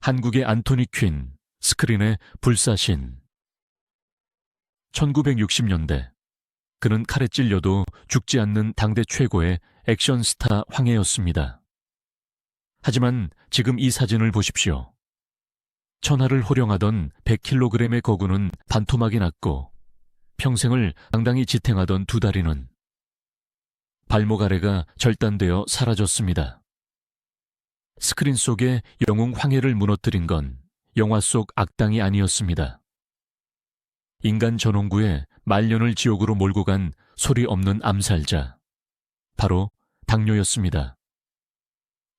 한국의 안토니 퀸, 스크린의 불사신. 1960년대, 그는 칼에 찔려도 죽지 않는 당대 최고의 액션 스타 황해였습니다. 하지만 지금 이 사진을 보십시오. 천하를 호령하던 100kg의 거구는 반토막이 났고 평생을 당당히 지탱하던 두 다리는 발목 아래가 절단되어 사라졌습니다. 스크린 속에 영웅 황해를 무너뜨린 건 영화 속 악당이 아니었습니다. 인간 전원구에 말년을 지옥으로 몰고 간 소리 없는 암살자, 바로 당뇨였습니다.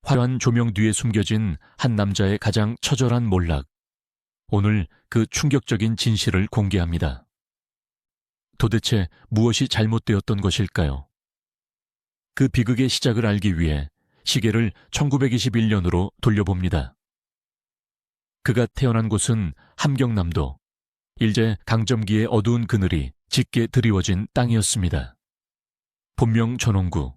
화려한 조명 뒤에 숨겨진 한 남자의 가장 처절한 몰락. 오늘 그 충격적인 진실을 공개합니다. 도대체 무엇이 잘못되었던 것일까요? 그 비극의 시작을 알기 위해 시계를 1921년으로 돌려봅니다. 그가 태어난 곳은 함경남도, 일제 강점기의 어두운 그늘이 짙게 드리워진 땅이었습니다. 본명 전원구.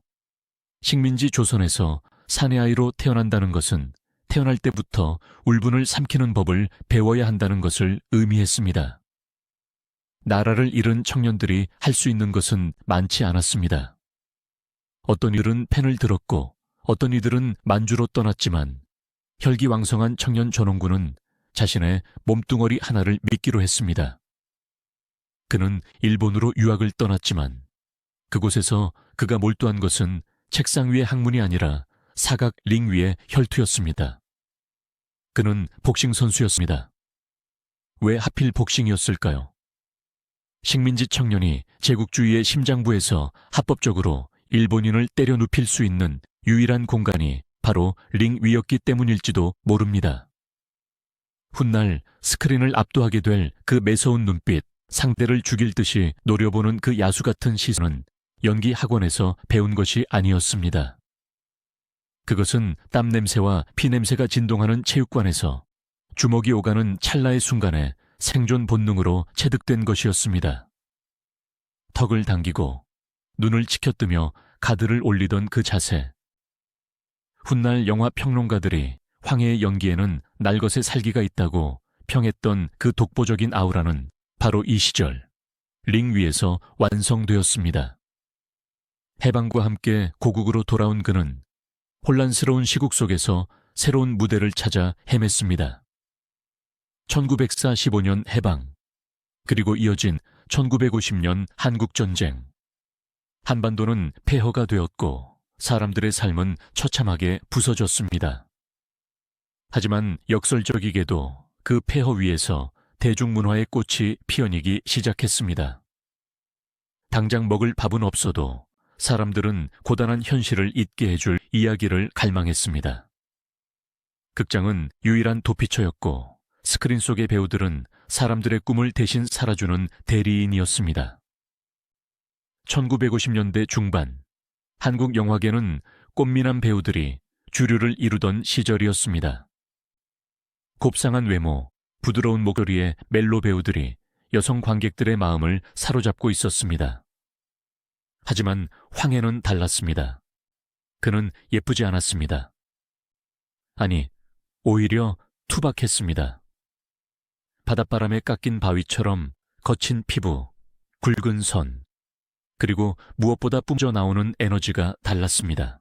식민지 조선에서 사내 아이로 태어난다는 것은 태어날 때부터 울분을 삼키는 법을 배워야 한다는 것을 의미했습니다. 나라를 잃은 청년들이 할 수 있는 것은 많지 않았습니다. 어떤 이들은 펜을 들었고 어떤 이들은 만주로 떠났지만 혈기왕성한 청년 전원구는 자신의 몸뚱어리 하나를 믿기로 했습니다. 그는 일본으로 유학을 떠났지만 그곳에서 그가 몰두한 것은 책상 위의 학문이 아니라 사각 링 위의 혈투였습니다. 그는 복싱 선수였습니다. 왜 하필 복싱이었을까요? 식민지 청년이 제국주의의 심장부에서 합법적으로 일본인을 때려 눕힐 수 있는 유일한 공간이 바로 링 위였기 때문일지도 모릅니다. 훗날 스크린을 압도하게 될 그 매서운 눈빛, 상대를 죽일 듯이 노려보는 그 야수 같은 시선은 연기 학원에서 배운 것이 아니었습니다. 그것은 땀 냄새와 피 냄새가 진동하는 체육관에서 주먹이 오가는 찰나의 순간에 생존 본능으로 체득된 것이었습니다. 턱을 당기고 눈을 치켜뜨며 가드를 올리던 그 자세. 훗날 영화 평론가들이 황해의 연기에는 날것의 살기가 있다고 평했던 그 독보적인 아우라는 바로 이 시절 링 위에서 완성되었습니다. 해방과 함께 고국으로 돌아온 그는 혼란스러운 시국 속에서 새로운 무대를 찾아 헤맸습니다. 1945년 해방, 그리고 이어진 1950년 한국전쟁. 한반도는 폐허가 되었고 사람들의 삶은 처참하게 부서졌습니다. 하지만 역설적이게도 그 폐허 위에서 대중문화의 꽃이 피어나기 시작했습니다. 당장 먹을 밥은 없어도 사람들은 고단한 현실을 잊게 해줄 이야기를 갈망했습니다. 극장은 유일한 도피처였고 스크린 속의 배우들은 사람들의 꿈을 대신 살아주는 대리인이었습니다. 1950년대 중반, 한국 영화계는 꽃미남 배우들이 주류를 이루던 시절이었습니다. 곱상한 외모, 부드러운 목소리의 멜로 배우들이 여성 관객들의 마음을 사로잡고 있었습니다. 하지만 황해는 달랐습니다. 그는 예쁘지 않았습니다. 아니, 오히려 투박했습니다. 바닷바람에 깎인 바위처럼 거친 피부, 굵은 선, 그리고 무엇보다 뿜져 나오는 에너지가 달랐습니다.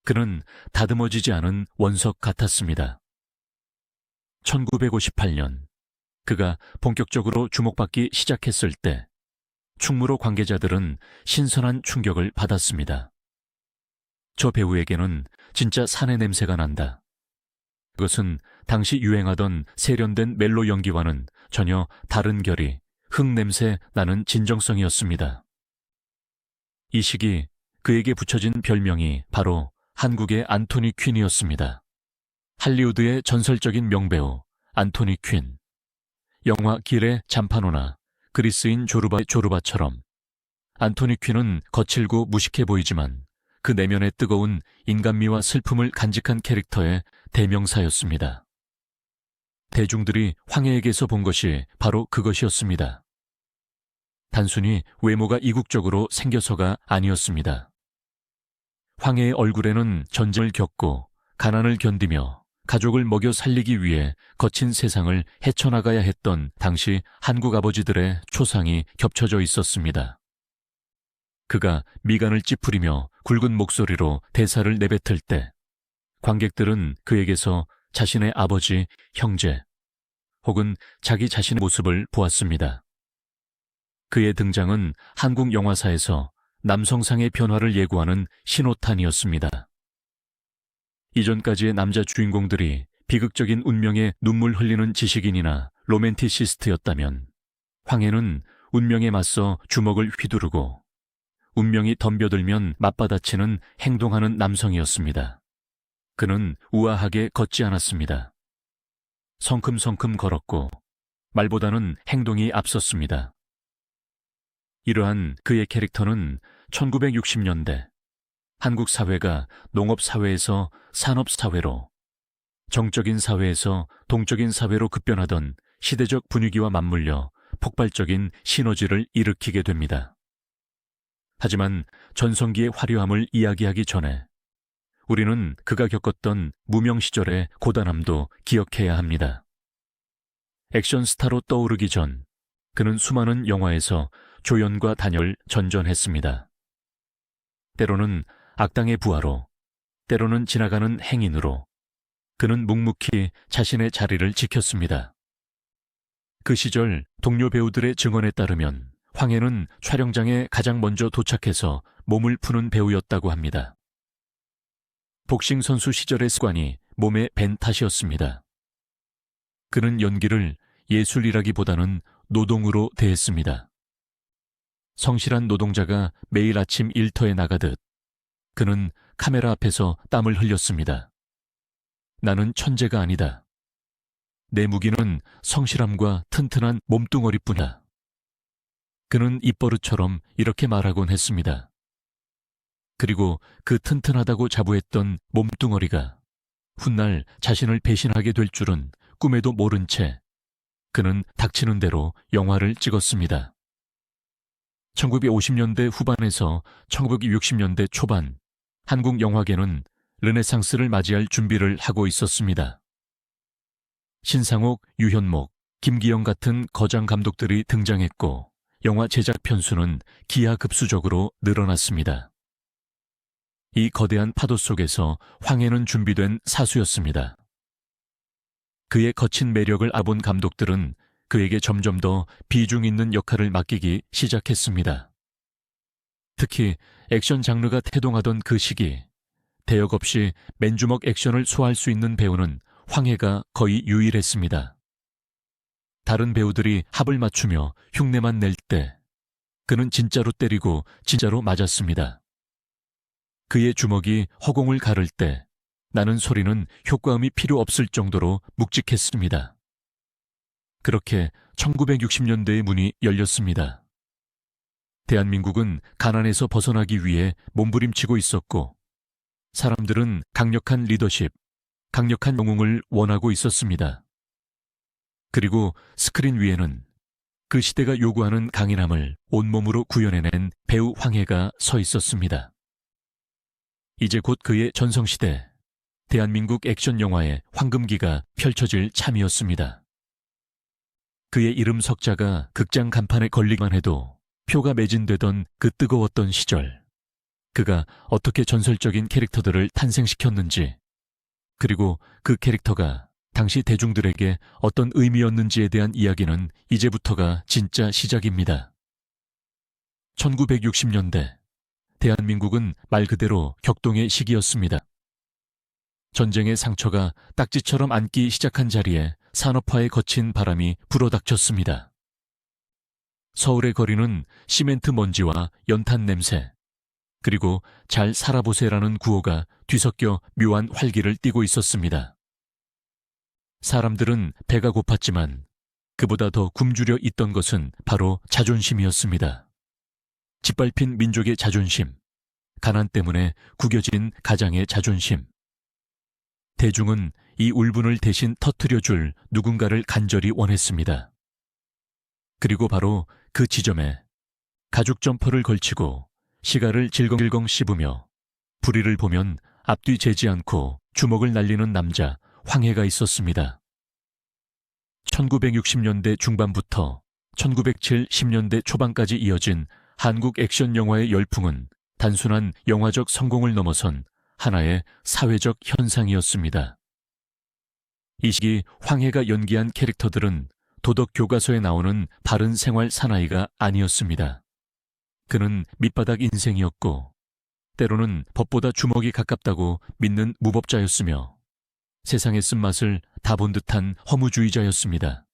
그는 다듬어지지 않은 원석 같았습니다. 1958년, 그가 본격적으로 주목받기 시작했을 때 충무로 관계자들은 신선한 충격을 받았습니다. 저 배우에게는 진짜 사내 냄새가 난다. 그것은 당시 유행하던 세련된 멜로 연기와는 전혀 다른 결이 흙냄새 나는 진정성이었습니다. 이 시기 그에게 붙여진 별명이 바로 한국의 안토니 퀸이었습니다. 할리우드의 전설적인 명배우 안토니 퀸. 영화 길의 잠파노나 그리스인 조르바의 조르바처럼 안토니 퀸은 거칠고 무식해 보이지만 그 내면의 뜨거운 인간미와 슬픔을 간직한 캐릭터의 대명사였습니다. 대중들이 황해에게서 본 것이 바로 그것이었습니다. 단순히 외모가 이국적으로 생겨서가 아니었습니다. 황해의 얼굴에는 전쟁을 겪고 가난을 견디며 가족을 먹여 살리기 위해 거친 세상을 헤쳐나가야 했던 당시 한국 아버지들의 초상이 겹쳐져 있었습니다. 그가 미간을 찌푸리며 굵은 목소리로 대사를 내뱉을 때 관객들은 그에게서 자신의 아버지, 형제 혹은 자기 자신의 모습을 보았습니다. 그의 등장은 한국 영화사에서 남성상의 변화를 예고하는 신호탄이었습니다. 이전까지의 남자 주인공들이 비극적인 운명에 눈물 흘리는 지식인이나 로맨티시스트였다면 황해는 운명에 맞서 주먹을 휘두르고 운명이 덤벼들면 맞받아치는 행동하는 남성이었습니다. 그는 우아하게 걷지 않았습니다. 성큼성큼 걸었고 말보다는 행동이 앞섰습니다. 이러한 그의 캐릭터는 1960년대 한국 사회가 농업사회에서 산업사회로, 정적인 사회에서 동적인 사회로 급변하던 시대적 분위기와 맞물려 폭발적인 시너지를 일으키게 됩니다. 하지만 전성기의 화려함을 이야기하기 전에 우리는 그가 겪었던 무명 시절의 고단함도 기억해야 합니다. 액션 스타로 떠오르기 전 그는 수많은 영화에서 조연과 단열 전전했습니다. 때로는 악당의 부하로, 때로는 지나가는 행인으로 그는 묵묵히 자신의 자리를 지켰습니다. 그 시절 동료 배우들의 증언에 따르면 황해는 촬영장에 가장 먼저 도착해서 몸을 푸는 배우였다고 합니다. 복싱 선수 시절의 습관이 몸에 밴 탓이었습니다. 그는 연기를 예술이라기보다는 노동으로 대했습니다. 성실한 노동자가 매일 아침 일터에 나가듯 그는 카메라 앞에서 땀을 흘렸습니다. 나는 천재가 아니다. 내 무기는 성실함과 튼튼한 몸뚱어리뿐이다. 그는 입버릇처럼 이렇게 말하곤 했습니다. 그리고 그 튼튼하다고 자부했던 몸뚱어리가 훗날 자신을 배신하게 될 줄은 꿈에도 모른 채 그는 닥치는 대로 영화를 찍었습니다. 1950년대 후반에서 1960년대 초반 한국 영화계는 르네상스를 맞이할 준비를 하고 있었습니다. 신상옥, 유현목, 김기영 같은 거장 감독들이 등장했고 영화 제작 편수는 기하급수적으로 늘어났습니다. 이 거대한 파도 속에서 황해는 준비된 사수였습니다. 그의 거친 매력을 알아본 감독들은 그에게 점점 더 비중 있는 역할을 맡기기 시작했습니다. 특히 액션 장르가 태동하던 그 시기, 대역 없이 맨주먹 액션을 소화할 수 있는 배우는 황해가 거의 유일했습니다. 다른 배우들이 합을 맞추며 흉내만 낼 때 그는 진짜로 때리고 진짜로 맞았습니다. 그의 주먹이 허공을 가를 때 나는 소리는 효과음이 필요 없을 정도로 묵직했습니다. 그렇게 1960년대의 문이 열렸습니다. 대한민국은 가난에서 벗어나기 위해 몸부림치고 있었고 사람들은 강력한 리더십, 강력한 영웅을 원하고 있었습니다. 그리고 스크린 위에는 그 시대가 요구하는 강인함을 온몸으로 구현해낸 배우 황해가 서 있었습니다. 이제 곧 그의 전성시대, 대한민국 액션 영화의 황금기가 펼쳐질 참이었습니다. 그의 이름 석자가 극장 간판에 걸리기만 해도 표가 매진되던 그 뜨거웠던 시절, 그가 어떻게 전설적인 캐릭터들을 탄생시켰는지, 그리고 그 캐릭터가 당시 대중들에게 어떤 의미였는지에 대한 이야기는 이제부터가 진짜 시작입니다. 1960년대, 대한민국은 말 그대로 격동의 시기였습니다. 전쟁의 상처가 딱지처럼 앉기 시작한 자리에 산업화의 거친 바람이 불어닥쳤습니다. 서울의 거리는 시멘트 먼지와 연탄 냄새, 그리고 잘 살아보세라는 구호가 뒤섞여 묘한 활기를 띠고 있었습니다. 사람들은 배가 고팠지만 그보다 더 굶주려 있던 것은 바로 자존심이었습니다. 짓밟힌 민족의 자존심, 가난 때문에 구겨진 가장의 자존심. 대중은 이 울분을 대신 터뜨려줄 누군가를 간절히 원했습니다. 그리고 바로 그 지점에 가죽 점퍼를 걸치고 시가를 질겅질겅 씹으며 불의를 보면 앞뒤 재지 않고 주먹을 날리는 남자 황해가 있었습니다. 1960년대 중반부터 1970년대 초반까지 이어진 한국 액션 영화의 열풍은 단순한 영화적 성공을 넘어선 하나의 사회적 현상이었습니다. 이 시기 황해가 연기한 캐릭터들은 도덕 교과서에 나오는 바른 생활 사나이가 아니었습니다. 그는 밑바닥 인생이었고 때로는 법보다 주먹이 가깝다고 믿는 무법자였으며 세상의 쓴맛을 다 본 듯한 허무주의자였습니다.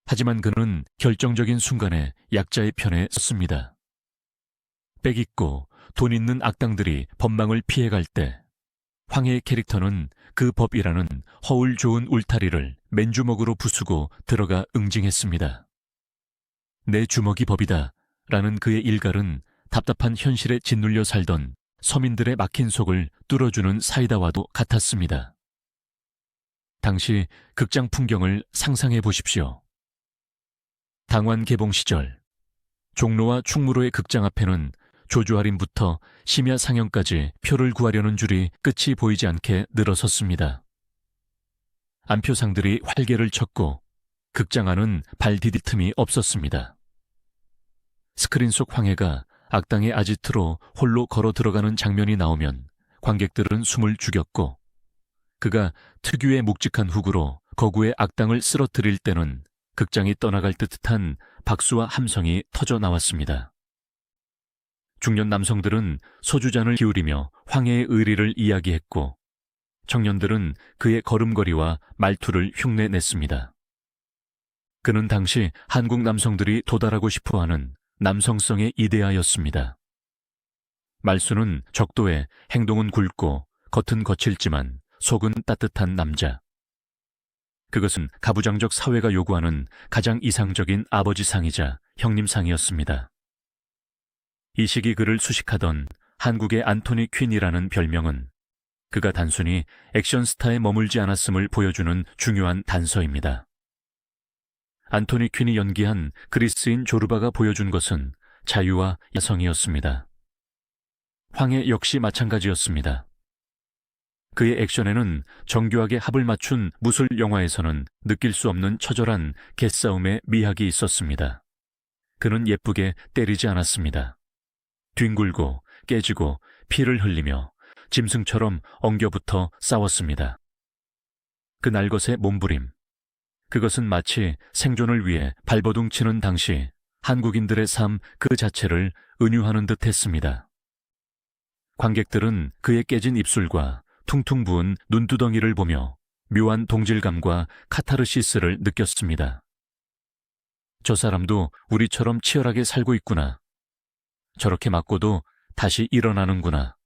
하지만 그는 결정적인 순간에 약자의 편에 섰습니다. 빽 있고 돈 있는 악당들이 법망을 피해갈 때 황해의 캐릭터는 그 법이라는 허울 좋은 울타리를 맨주먹으로 부수고 들어가 응징했습니다. 내 주먹이 법이다 라는 그의 일갈은 답답한 현실에 짓눌려 살던 서민들의 막힌 속을 뚫어주는 사이다와도 같았습니다. 당시 극장 풍경을 상상해 보십시오. 당완 개봉 시절 종로와 충무로의 극장 앞에는 조주 할인부터 심야 상영까지 표를 구하려는 줄이 끝이 보이지 않게 늘어섰습니다. 안표상들이 활개를 쳤고 극장 안은 발 디딜 틈이 없었습니다. 스크린 속 황해가 악당의 아지트로 홀로 걸어 들어가는 장면이 나오면 관객들은 숨을 죽였고 그가 특유의 묵직한 훅으로 거구의 악당을 쓰러뜨릴 때는 극장이 떠나갈 듯한 박수와 함성이 터져 나왔습니다. 중년 남성들은 소주잔을 기울이며 황해의 의리를 이야기했고 청년들은 그의 걸음걸이와 말투를 흉내냈습니다. 그는 당시 한국 남성들이 도달하고 싶어하는 남성성의 이데아였습니다. 말수는 적도에 행동은 굵고 겉은 거칠지만 속은 따뜻한 남자. 그것은 가부장적 사회가 요구하는 가장 이상적인 아버지상이자 형님상이었습니다. 이 시기 그를 수식하던 한국의 안토니 퀸이라는 별명은 그가 단순히 액션 스타에 머물지 않았음을 보여주는 중요한 단서입니다. 안토니 퀸이 연기한 그리스인 조르바가 보여준 것은 자유와 야성이었습니다. 황해 역시 마찬가지였습니다. 그의 액션에는 정교하게 합을 맞춘 무술 영화에서는 느낄 수 없는 처절한 개싸움의 미학이 있었습니다. 그는 예쁘게 때리지 않았습니다. 뒹굴고 깨지고 피를 흘리며 짐승처럼 엉겨붙어 싸웠습니다. 그 날것의 몸부림, 그것은 마치 생존을 위해 발버둥 치는 당시 한국인들의 삶 그 자체를 은유하는 듯 했습니다. 관객들은 그의 깨진 입술과 퉁퉁 부은 눈두덩이를 보며 묘한 동질감과 카타르시스를 느꼈습니다. 저 사람도 우리처럼 치열하게 살고 있구나. 저렇게 맞고도 다시 일어나는구나.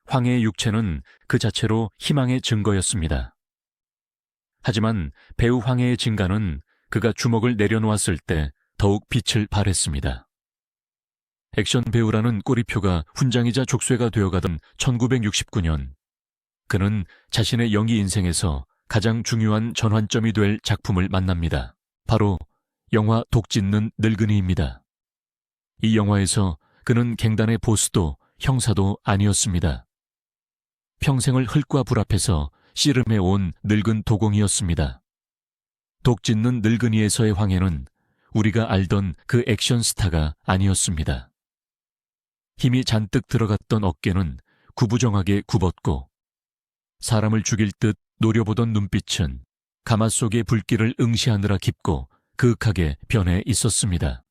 황해의 육체는 그 자체로 희망의 증거였습니다. 하지만 배우 황해의 진가는 그가 주먹을 내려놓았을 때 더욱 빛을 발했습니다. 액션 배우라는 꼬리표가 훈장이자 족쇄가 되어가던 1969년, 그는 자신의 연기 인생에서 가장 중요한 전환점이 될 작품을 만납니다. 바로 영화 독짓는 늙은이입니다. 이 영화에서 그는 갱단의 보스도 형사도 아니었습니다. 평생을 흙과 불 앞에서 씨름해온 늙은 도공이었습니다. 독짓는 늙은이에서의 황해는 우리가 알던 그 액션 스타가 아니었습니다. 힘이 잔뜩 들어갔던 어깨는 구부정하게 굽었고 사람을 죽일 듯 노려보던 눈빛은 가마 속의 불길을 응시하느라 깊고 그윽하게 변해 있었습니다.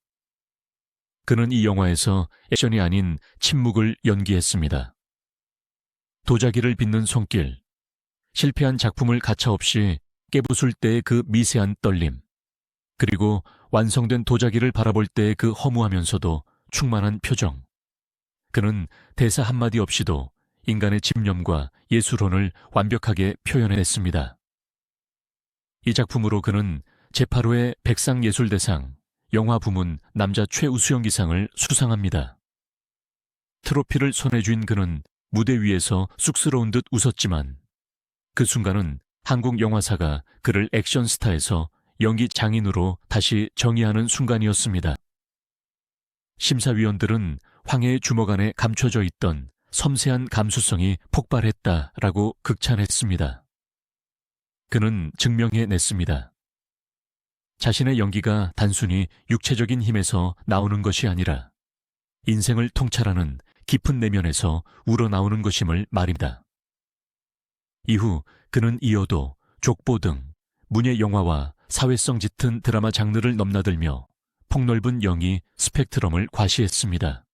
그는 이 영화에서 액션이 아닌 침묵을 연기했습니다. 도자기를 빚는 손길, 실패한 작품을 가차없이 깨부술 때의 그 미세한 떨림, 그리고 완성된 도자기를 바라볼 때의 그 허무하면서도 충만한 표정. 그는 대사 한마디 없이도 인간의 집념과 예술혼을 완벽하게 표현해냈습니다. 이 작품으로 그는 제8회 백상예술대상 영화 부문 남자 최우수연기상을 수상합니다. 트로피를 손에 쥔 그는 무대 위에서 쑥스러운 듯 웃었지만 그 순간은 한국 영화사가 그를 액션 스타에서 연기 장인으로 다시 정의하는 순간이었습니다. 심사위원들은 황해의 주먹 안에 감춰져 있던 섬세한 감수성이 폭발했다라고 극찬했습니다. 그는 증명해냈습니다. 자신의 연기가 단순히 육체적인 힘에서 나오는 것이 아니라 인생을 통찰하는 깊은 내면에서 우러나오는 것임을 말입니다. 이후 그는 이어도 족보 등 문예 영화와 사회성 짙은 드라마 장르를 넘나들며 폭넓은 영희 스펙트럼을 과시했습니다.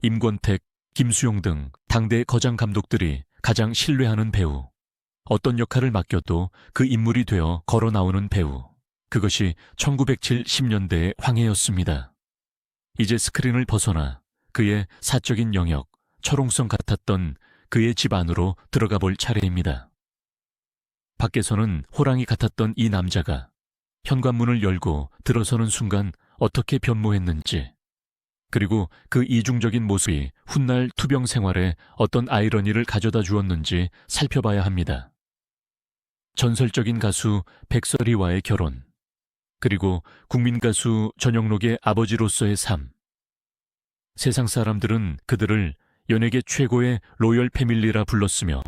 임권택, 김수용 등 당대 거장 감독들이 가장 신뢰하는 배우, 어떤 역할을 맡겨도 그 인물이 되어 걸어 나오는 배우, 그것이 1970년대의 황해였습니다. 이제 스크린을 벗어나 그의 사적인 영역, 철옹성 같았던 그의 집 안으로 들어가 볼 차례입니다. 밖에서는 호랑이 같았던 이 남자가 현관문을 열고 들어서는 순간 어떻게 변모했는지, 그리고 그 이중적인 모습이 훗날 투병 생활에 어떤 아이러니를 가져다 주었는지 살펴봐야 합니다. 전설적인 가수 백설이와의 결혼, 그리고 국민 가수 전영록의 아버지로서의 삶. 세상 사람들은 그들을 연예계 최고의 로열 패밀리라 불렀으며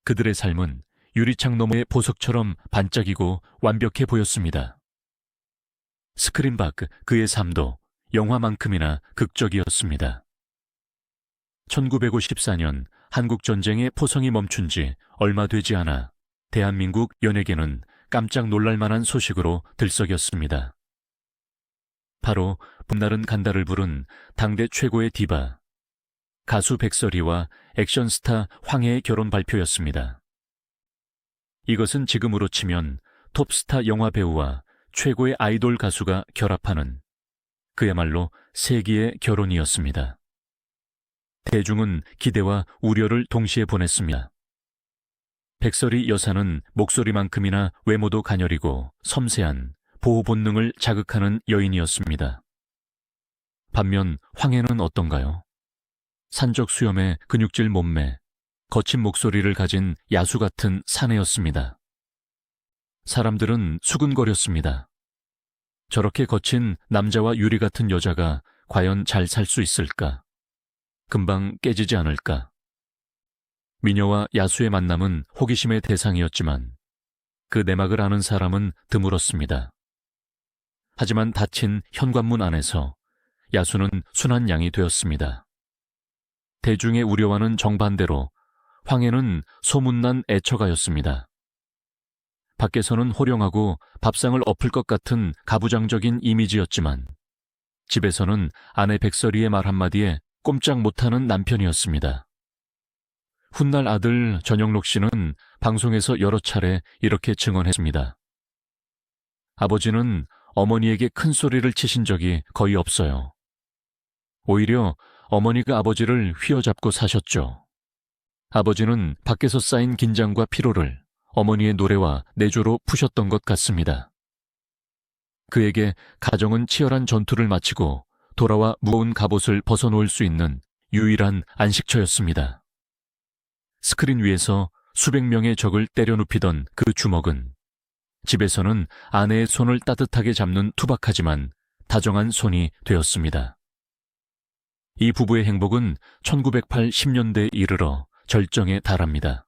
그들의 삶은 유리창 너머의 보석처럼 반짝이고 완벽해 보였습니다. 스크린 밖 그의 삶도 영화만큼이나 극적이었습니다. 1954년 한국전쟁의 포성이 멈춘 지 얼마 되지 않아 대한민국 연예계는 깜짝 놀랄 만한 소식으로 들썩였습니다. 바로 봄날은 간다를 부른 당대 최고의 디바, 가수 백설이와 액션 스타 황해의 결혼 발표였습니다. 이것은 지금으로 치면 톱스타 영화 배우와 최고의 아이돌 가수가 결합하는 그야말로 세기의 결혼이었습니다. 대중은 기대와 우려를 동시에 보냈습니다. 백설이 여사는 목소리만큼이나 외모도 가녀리고 섬세한 보호 본능을 자극하는 여인이었습니다. 반면 황해는 어떤가요? 산적 수염의 근육질 몸매, 거친 목소리를 가진 야수 같은 사내였습니다. 사람들은 수근거렸습니다. 저렇게 거친 남자와 유리 같은 여자가 과연 잘 살 수 있을까? 금방 깨지지 않을까? 미녀와 야수의 만남은 호기심의 대상이었지만 그 내막을 아는 사람은 드물었습니다. 하지만 닫힌 현관문 안에서 야수는 순한 양이 되었습니다. 대중의 우려와는 정반대로 황해는 소문난 애처가였습니다. 밖에서는 호령하고 밥상을 엎을 것 같은 가부장적인 이미지였지만 집에서는 아내 백설이의 말 한마디에 꼼짝 못하는 남편이었습니다. 훗날 아들 전영록 씨는 방송에서 여러 차례 이렇게 증언했습니다. 아버지는 어머니에게 큰 소리를 치신 적이 거의 없어요. 오히려 어머니가 아버지를 휘어잡고 사셨죠. 아버지는 밖에서 쌓인 긴장과 피로를 어머니의 노래와 내조로 푸셨던 것 같습니다. 그에게 가정은 치열한 전투를 마치고 돌아와 무거운 갑옷을 벗어놓을 수 있는 유일한 안식처였습니다. 스크린 위에서 수백 명의 적을 때려눕히던 그 주먹은 집에서는 아내의 손을 따뜻하게 잡는 투박하지만 다정한 손이 되었습니다. 이 부부의 행복은 1980년대에 이르러 절정에 달합니다.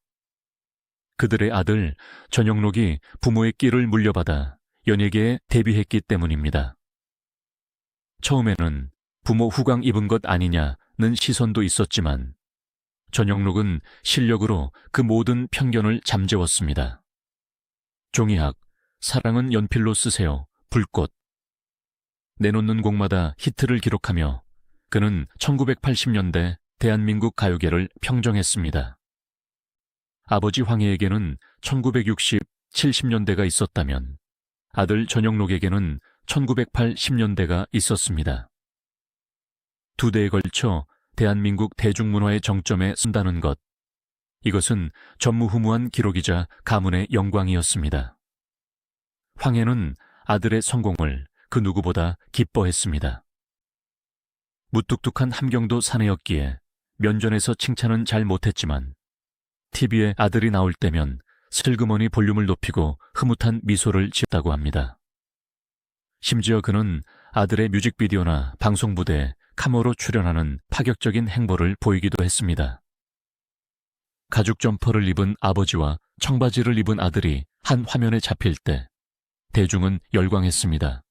그들의 아들 전영록이 부모의 끼를 물려받아 연예계에 데뷔했기 때문입니다. 처음에는 부모 후광 입은 것 아니냐는 시선도 있었지만 전영록은 실력으로 그 모든 편견을 잠재웠습니다. 종이학, 사랑은 연필로 쓰세요, 불꽃. 내놓는 곡마다 히트를 기록하며 그는 1980년대 대한민국 가요계를 평정했습니다. 아버지 황해에게는 1960, 70년대가 있었다면 아들 전영록에게는 1980년대가 있었습니다. 두 대에 걸쳐 대한민국 대중문화의 정점에 선다는 것, 이것은 전무후무한 기록이자 가문의 영광이었습니다. 황해는 아들의 성공을 그 누구보다 기뻐했습니다. 무뚝뚝한 함경도 사내였기에 면전에서 칭찬은 잘 못했지만 TV에 아들이 나올 때면 슬그머니 볼륨을 높이고 흐뭇한 미소를 지었다고 합니다. 심지어 그는 아들의 뮤직비디오나 방송부대에 카모로 출연하는 파격적인 행보를 보이기도 했습니다. 가죽 점퍼를 입은 아버지와 청바지를 입은 아들이 한 화면에 잡힐 때 대중은 열광했습니다.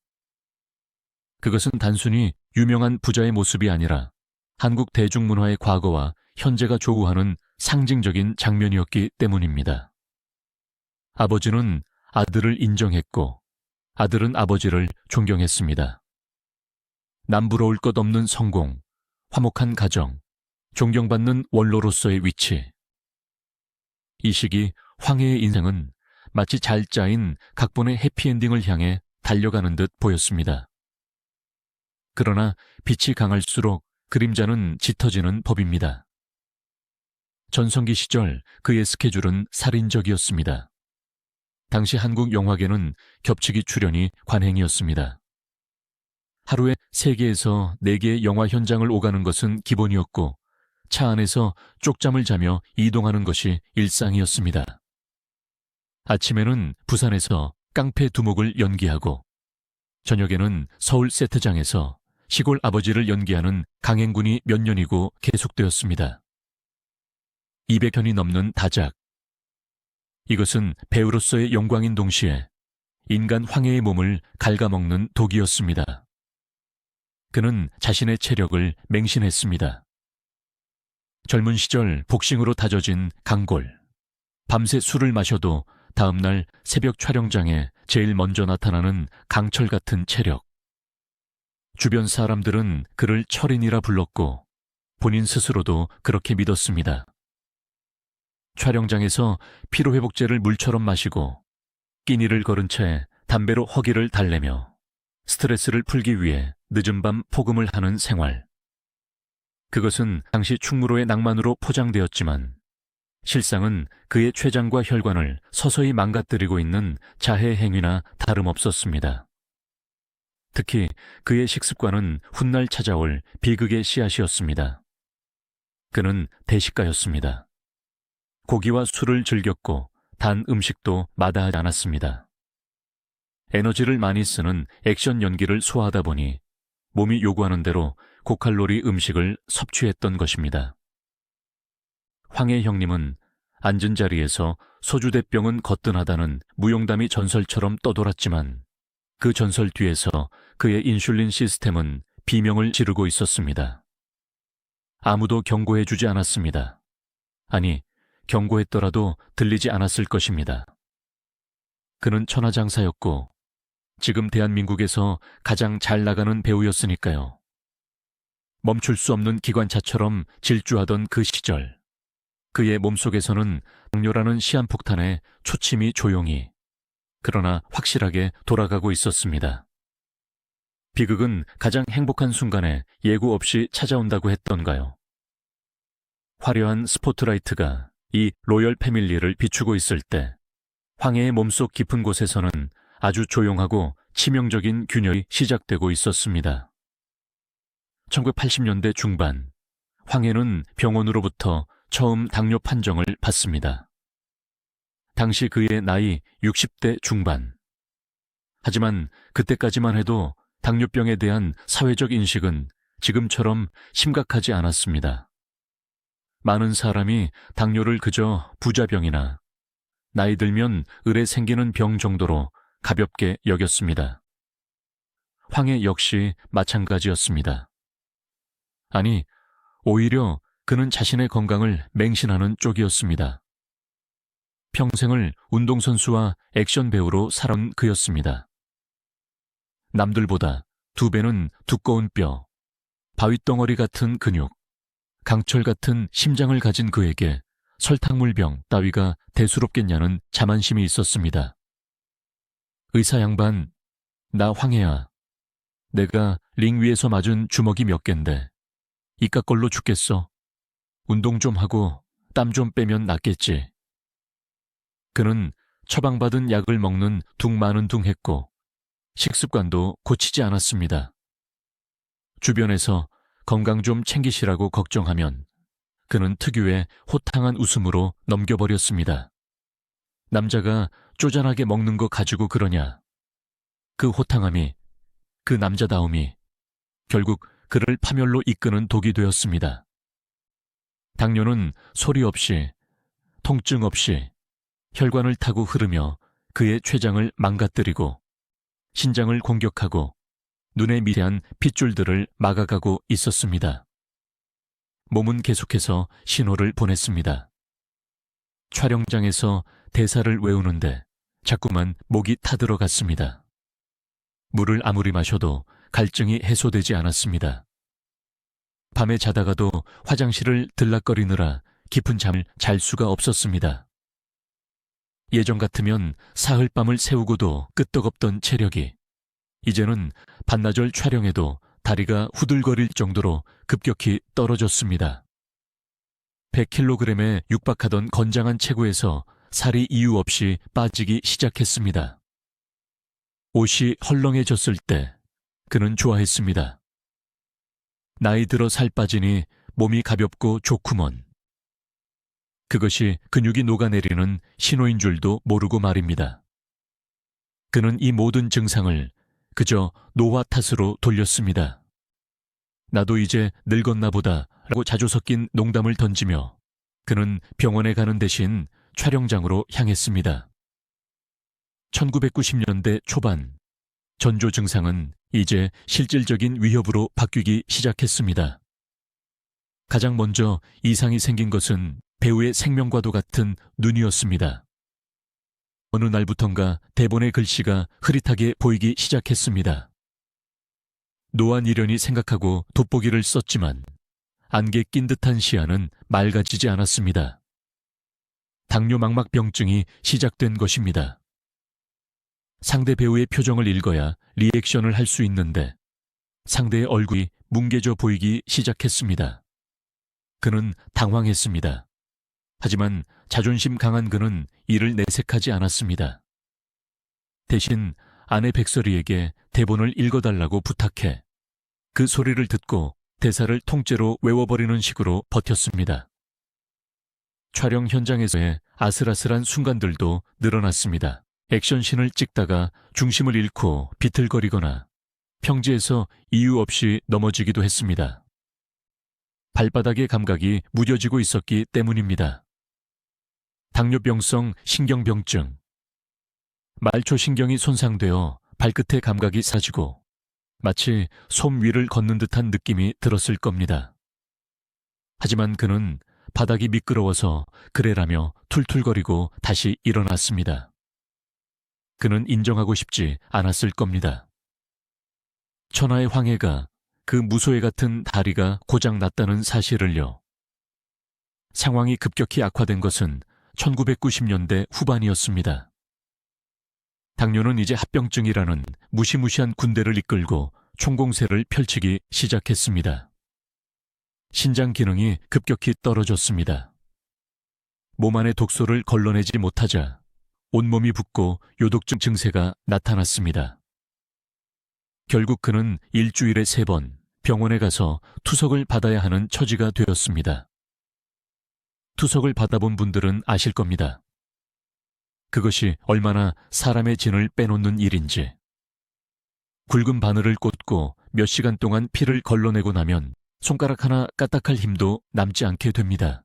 그것은 단순히 유명한 부자의 모습이 아니라 한국 대중문화의 과거와 현재가 조우하는 상징적인 장면이었기 때문입니다. 아버지는 아들을 인정했고 아들은 아버지를 존경했습니다. 남부러울 것 없는 성공, 화목한 가정, 존경받는 원로로서의 위치. 이 시기 황해의 인생은 마치 잘 짜인 각본의 해피엔딩을 향해 달려가는 듯 보였습니다. 그러나 빛이 강할수록 그림자는 짙어지는 법입니다. 전성기 시절 그의 스케줄은 살인적이었습니다. 당시 한국 영화계는 겹치기 출연이 관행이었습니다. 하루에 3개에서 4개의 영화 현장을 오가는 것은 기본이었고 차 안에서 쪽잠을 자며 이동하는 것이 일상이었습니다. 아침에는 부산에서 깡패 두목을 연기하고 저녁에는 서울 세트장에서 시골 아버지를 연기하는 강행군이 몇 년이고 계속되었습니다. 200편이 넘는 다작. 이것은 배우로서의 영광인 동시에 인간 황해의 몸을 갉아먹는 독이었습니다. 그는 자신의 체력을 맹신했습니다. 젊은 시절 복싱으로 다져진 강골. 밤새 술을 마셔도 다음날 새벽 촬영장에 제일 먼저 나타나는 강철 같은 체력. 주변 사람들은 그를 철인이라 불렀고 본인 스스로도 그렇게 믿었습니다. 촬영장에서 피로회복제를 물처럼 마시고 끼니를 걸은 채 담배로 허기를 달래며 스트레스를 풀기 위해 늦은 밤 포금을 하는 생활. 그것은 당시 충무로의 낭만으로 포장되었지만 실상은 그의 췌장과 혈관을 서서히 망가뜨리고 있는 자해 행위나 다름없었습니다. 특히 그의 식습관은 훗날 찾아올 비극의 씨앗이었습니다. 그는 대식가였습니다. 고기와 술을 즐겼고 단 음식도 마다하지 않았습니다. 에너지를 많이 쓰는 액션 연기를 소화하다 보니 몸이 요구하는 대로 고칼로리 음식을 섭취했던 것입니다. 황해 형님은 앉은 자리에서 소주대병은 거뜬하다는 무용담이 전설처럼 떠돌았지만 그 전설 뒤에서 그의 인슐린 시스템은 비명을 지르고 있었습니다. 아무도 경고해주지 않았습니다. 아니, 경고했더라도 들리지 않았을 것입니다. 그는 천하장사였고 지금 대한민국에서 가장 잘 나가는 배우였으니까요. 멈출 수 없는 기관차처럼 질주하던 그 시절, 그의 몸속에서는 당뇨라는 시한폭탄에 초침이 조용히, 그러나 확실하게 돌아가고 있었습니다. 비극은 가장 행복한 순간에 예고 없이 찾아온다고 했던가요? 화려한 스포트라이트가 이 로열 패밀리를 비추고 있을 때 황해의 몸속 깊은 곳에서는 아주 조용하고 치명적인 균열이 시작되고 있었습니다. 1980년대 중반, 황해는 병원으로부터 처음 당뇨 판정을 받습니다. 당시 그의 나이 60대 중반. 하지만 그때까지만 해도 당뇨병에 대한 사회적 인식은 지금처럼 심각하지 않았습니다. 많은 사람이 당뇨를 그저 부자병이나 나이 들면 을에 생기는 병 정도로 가볍게 여겼습니다. 황해 역시 마찬가지였습니다. 아니, 오히려 그는 자신의 건강을 맹신하는 쪽이었습니다. 평생을 운동선수와 액션 배우로 살아온 그였습니다. 남들보다 2배는 두꺼운 뼈, 바위덩어리 같은 근육, 강철 같은 심장을 가진 그에게 설탕물병 따위가 대수롭겠냐는 자만심이 있었습니다. 의사 양반, 나 황해야. 내가 링 위에서 맞은 주먹이 몇 갠데 이깟 걸로 죽겠어. 운동 좀 하고 땀 좀 빼면 낫겠지. 그는 처방받은 약을 먹는 둥마는둥했고 식습관도 고치지 않았습니다. 주변에서 건강 좀 챙기시라고 걱정하면 그는 특유의 호탕한 웃음으로 넘겨버렸습니다. 남자가 쪼잔하게 먹는 거 가지고 그러냐. 그 호탕함이, 그 남자다움이 결국 그를 파멸로 이끄는 독이 되었습니다. 당뇨는 소리 없이, 통증 없이 혈관을 타고 흐르며 그의 췌장을 망가뜨리고 신장을 공격하고 눈에 미세한 핏줄들을 막아가고 있었습니다. 몸은 계속해서 신호를 보냈습니다. 촬영장에서 대사를 외우는데 자꾸만 목이 타들어갔습니다. 물을 아무리 마셔도 갈증이 해소되지 않았습니다. 밤에 자다가도 화장실을 들락거리느라 깊은 잠을 잘 수가 없었습니다. 예전 같으면 사흘밤을 새우고도 끄떡없던 체력이 이제는 반나절 촬영에도 다리가 후들거릴 정도로 급격히 떨어졌습니다. 100kg에 육박하던 건장한 체구에서 살이 이유 없이 빠지기 시작했습니다. 옷이 헐렁해졌을 때 그는 좋아했습니다. 나이 들어 살 빠지니 몸이 가볍고 좋구먼. 그것이 근육이 녹아내리는 신호인 줄도 모르고 말입니다. 그는 이 모든 증상을 그저 노화 탓으로 돌렸습니다. 나도 이제 늙었나 보다 라고 자주 섞인 농담을 던지며 그는 병원에 가는 대신 촬영장으로 향했습니다. 1990년대 초반 전조 증상은 이제 실질적인 위협으로 바뀌기 시작했습니다. 가장 먼저 이상이 생긴 것은 배우의 생명과도 같은 눈이었습니다. 어느 날부턴가 대본의 글씨가 흐릿하게 보이기 시작했습니다. 노안이려니 생각하고 돋보기를 썼지만 안개 낀 듯한 시야는 맑아지지 않았습니다. 당뇨망막병증이 시작된 것입니다. 상대 배우의 표정을 읽어야 리액션을 할 수 있는데 상대의 얼굴이 뭉개져 보이기 시작했습니다. 그는 당황했습니다. 하지만 자존심 강한 그는 이를 내색하지 않았습니다. 대신 아내 백설이에게 대본을 읽어달라고 부탁해 그 소리를 듣고 대사를 통째로 외워버리는 식으로 버텼습니다. 촬영 현장에서의 아슬아슬한 순간들도 늘어났습니다. 액션씬을 찍다가 중심을 잃고 비틀거리거나 평지에서 이유 없이 넘어지기도 했습니다. 발바닥의 감각이 무뎌지고 있었기 때문입니다. 당뇨병성 신경병증. 말초신경이 손상되어 발끝의 감각이 사라지고 마치 솜 위를 걷는 듯한 느낌이 들었을 겁니다. 하지만 그는 바닥이 미끄러워서 그래라며 툴툴거리고 다시 일어났습니다. 그는 인정하고 싶지 않았을 겁니다. 천하의 황해가 그 무소해 같은 다리가 고장 났다는 사실을요. 상황이 급격히 악화된 것은 1990년대 후반이었습니다. 당뇨는 이제 합병증이라는 무시무시한 군대를 이끌고 총공세를 펼치기 시작했습니다. 신장 기능이 급격히 떨어졌습니다. 몸 안의 독소를 걸러내지 못하자 온몸이 붓고 요독증 증세가 나타났습니다. 결국 그는 일주일에 3번 병원에 가서 투석을 받아야 하는 처지가 되었습니다. 투석을 받아본 분들은 아실 겁니다. 그것이 얼마나 사람의 진을 빼놓는 일인지. 굵은 바늘을 꽂고 몇 시간 동안 피를 걸러내고 나면 손가락 하나 까딱할 힘도 남지 않게 됩니다.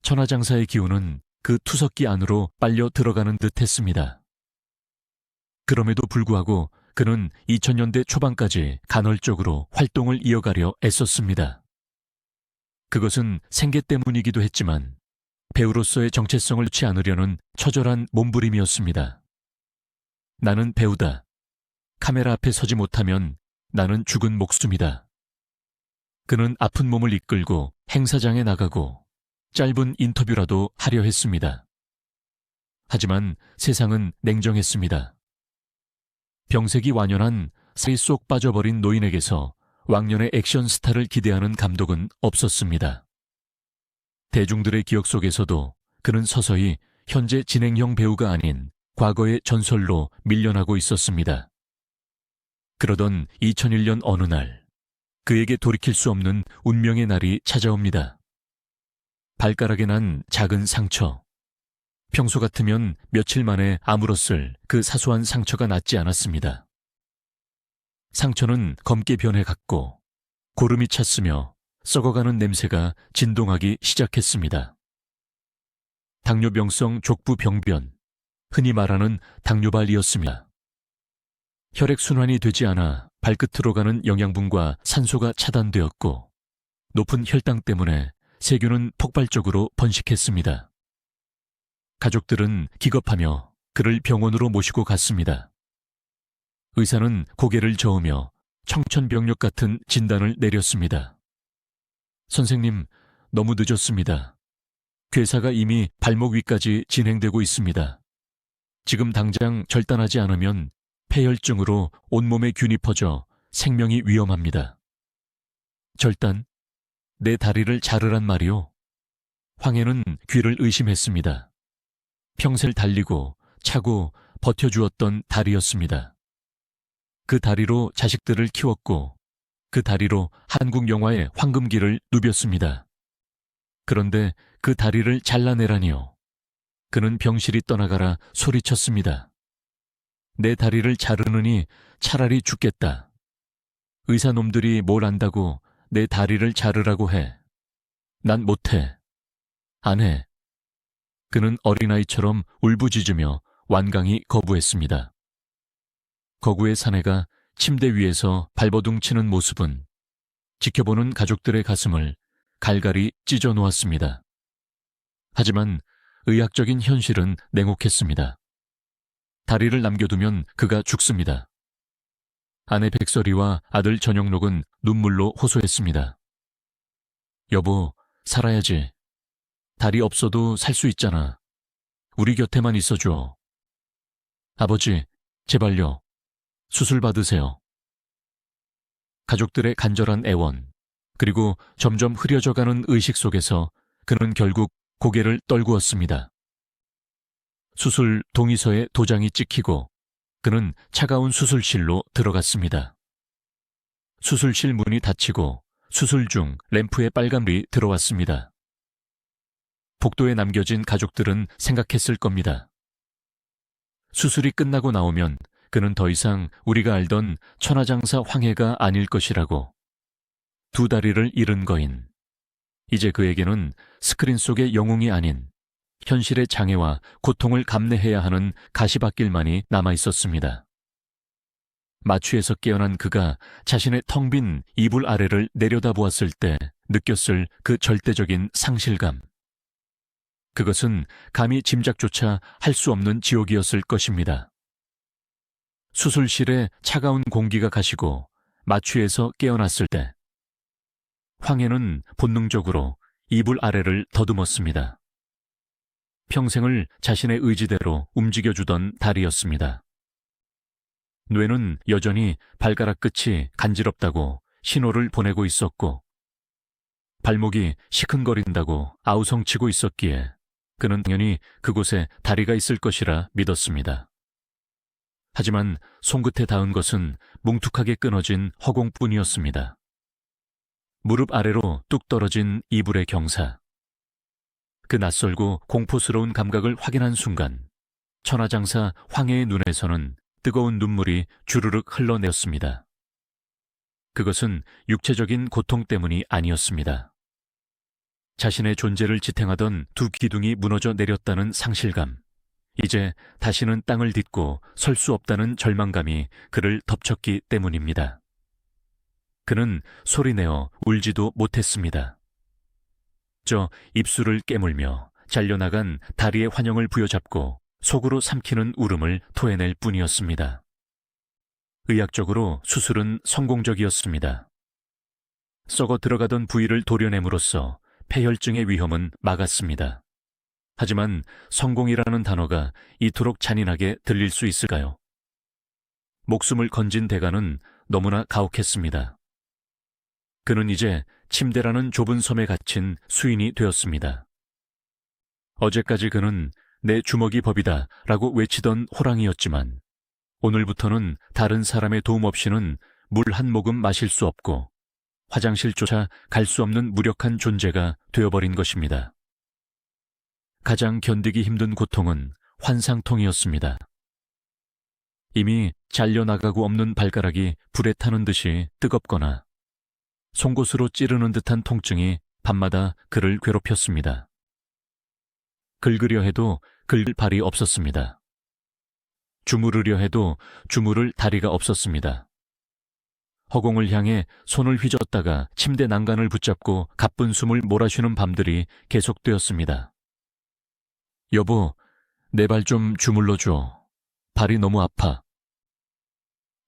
천하장사의 기운은 그 투석기 안으로 빨려 들어가는 듯 했습니다. 그럼에도 불구하고 그는 2000년대 초반까지 간헐적으로 활동을 이어가려 애썼습니다. 그것은 생계 때문이기도 했지만 배우로서의 정체성을 잃지 않으려는 처절한 몸부림이었습니다. 나는 배우다. 카메라 앞에 서지 못하면 나는 죽은 목숨이다. 그는 아픈 몸을 이끌고 행사장에 나가고 짧은 인터뷰라도 하려 했습니다. 하지만 세상은 냉정했습니다. 병색이 완연한 살이 쏙 빠져버린 노인에게서 왕년의 액션 스타를 기대하는 감독은 없었습니다. 대중들의 기억 속에서도 그는 서서히 현재 진행형 배우가 아닌 과거의 전설로 밀려나고 있었습니다. 그러던 2001년 어느 날 그에게 돌이킬 수 없는 운명의 날이 찾아옵니다. 발가락에 난 작은 상처. 평소 같으면 며칠 만에 아물었을 그 사소한 상처가 낫지 않았습니다. 상처는 검게 변해갔고 고름이 찼으며 썩어가는 냄새가 진동하기 시작했습니다. 당뇨병성 족부병변, 흔히 말하는 당뇨발이었습니다. 혈액순환이 되지 않아 발끝으로 가는 영양분과 산소가 차단되었고 높은 혈당 때문에 세균은 폭발적으로 번식했습니다. 가족들은 기겁하며 그를 병원으로 모시고 갔습니다. 의사는 고개를 저으며 청천벽력 같은 진단을 내렸습니다. 선생님, 너무 늦었습니다. 괴사가 이미 발목 위까지 진행되고 있습니다. 지금 당장 절단하지 않으면 폐혈증으로 온몸에 균이 퍼져 생명이 위험합니다. 절단? 내 다리를 자르란 말이오? 황해는 귀를 의심했습니다. 평생 달리고 차고 버텨주었던 다리였습니다. 그 다리로 자식들을 키웠고 그 다리로 한국 영화의 황금기를 누볐습니다. 그런데 그 다리를 잘라내라니요. 그는 병실이 떠나가라 소리쳤습니다. 내 다리를 자르느니 차라리 죽겠다. 의사놈들이 뭘 안다고 내 다리를 자르라고 해. 난 못해. 안 해. 그는 어린아이처럼 울부짖으며 완강히 거부했습니다. 거구의 사내가 침대 위에서 발버둥 치는 모습은 지켜보는 가족들의 가슴을 갈갈이 찢어 놓았습니다. 하지만 의학적인 현실은 냉혹했습니다. 다리를 남겨두면 그가 죽습니다. 아내 백설이와 아들 전영록은 눈물로 호소했습니다. 여보, 살아야지. 다리 없어도 살 수 있잖아. 우리 곁에만 있어줘. 아버지, 제발요. 수술 받으세요. 가족들의 간절한 애원, 그리고 점점 흐려져가는 의식 속에서 그는 결국 고개를 떨구었습니다. 수술 동의서에 도장이 찍히고 그는 차가운 수술실로 들어갔습니다. 수술실 문이 닫히고 수술 중 램프에 빨간불이 들어왔습니다. 복도에 남겨진 가족들은 생각했을 겁니다. 수술이 끝나고 나오면 그는 더 이상 우리가 알던 천하장사 황해가 아닐 것이라고. 두 다리를 잃은 거인. 이제 그에게는 스크린 속의 영웅이 아닌 현실의 장애와 고통을 감내해야 하는 가시밭길만이 남아있었습니다. 마취에서 깨어난 그가 자신의 텅 빈 이불 아래를 내려다보았을 때 느꼈을 그 절대적인 상실감. 그것은 감히 짐작조차 할 수 없는 지옥이었을 것입니다. 수술실에 차가운 공기가 가시고 마취에서 깨어났을 때 황해는 본능적으로 이불 아래를 더듬었습니다. 평생을 자신의 의지대로 움직여주던 다리였습니다. 뇌는 여전히 발가락 끝이 간지럽다고 신호를 보내고 있었고 발목이 시큰거린다고 아우성치고 있었기에 그는 당연히 그곳에 다리가 있을 것이라 믿었습니다. 하지만 손끝에 닿은 것은 뭉툭하게 끊어진 허공뿐이었습니다. 무릎 아래로 뚝 떨어진 이불의 경사. 그 낯설고 공포스러운 감각을 확인한 순간 천하장사 황해의 눈에서는 뜨거운 눈물이 주르륵 흘러내었습니다. 그것은 육체적인 고통 때문이 아니었습니다. 자신의 존재를 지탱하던 두 기둥이 무너져 내렸다는 상실감, 이제 다시는 땅을 딛고 설 수 없다는 절망감이 그를 덮쳤기 때문입니다. 그는 소리내어 울지도 못했습니다. 저 입술을 깨물며 잘려나간 다리의 환영을 부여잡고 속으로 삼키는 울음을 토해낼 뿐이었습니다. 의학적으로 수술은 성공적이었습니다. 썩어 들어가던 부위를 도려냄으로써 폐혈증의 위험은 막았습니다. 하지만 성공이라는 단어가 이토록 잔인하게 들릴 수 있을까요? 목숨을 건진 대가는 너무나 가혹했습니다. 그는 이제 침대라는 좁은 섬에 갇힌 수인이 되었습니다. 어제까지 그는 내 주먹이 법이다 라고 외치던 호랑이였지만 오늘부터는 다른 사람의 도움 없이는 물 한 모금 마실 수 없고 화장실조차 갈 수 없는 무력한 존재가 되어버린 것입니다. 가장 견디기 힘든 고통은 환상통이었습니다. 이미 잘려나가고 없는 발가락이 불에 타는 듯이 뜨겁거나 송곳으로 찌르는 듯한 통증이 밤마다 그를 괴롭혔습니다. 긁으려 해도 긁을 발이 없었습니다. 주무르려 해도 주무를 다리가 없었습니다. 허공을 향해 손을 휘젓다가 침대 난간을 붙잡고 가쁜 숨을 몰아쉬는 밤들이 계속되었습니다. 여보, 내 발 좀 주물러줘. 발이 너무 아파.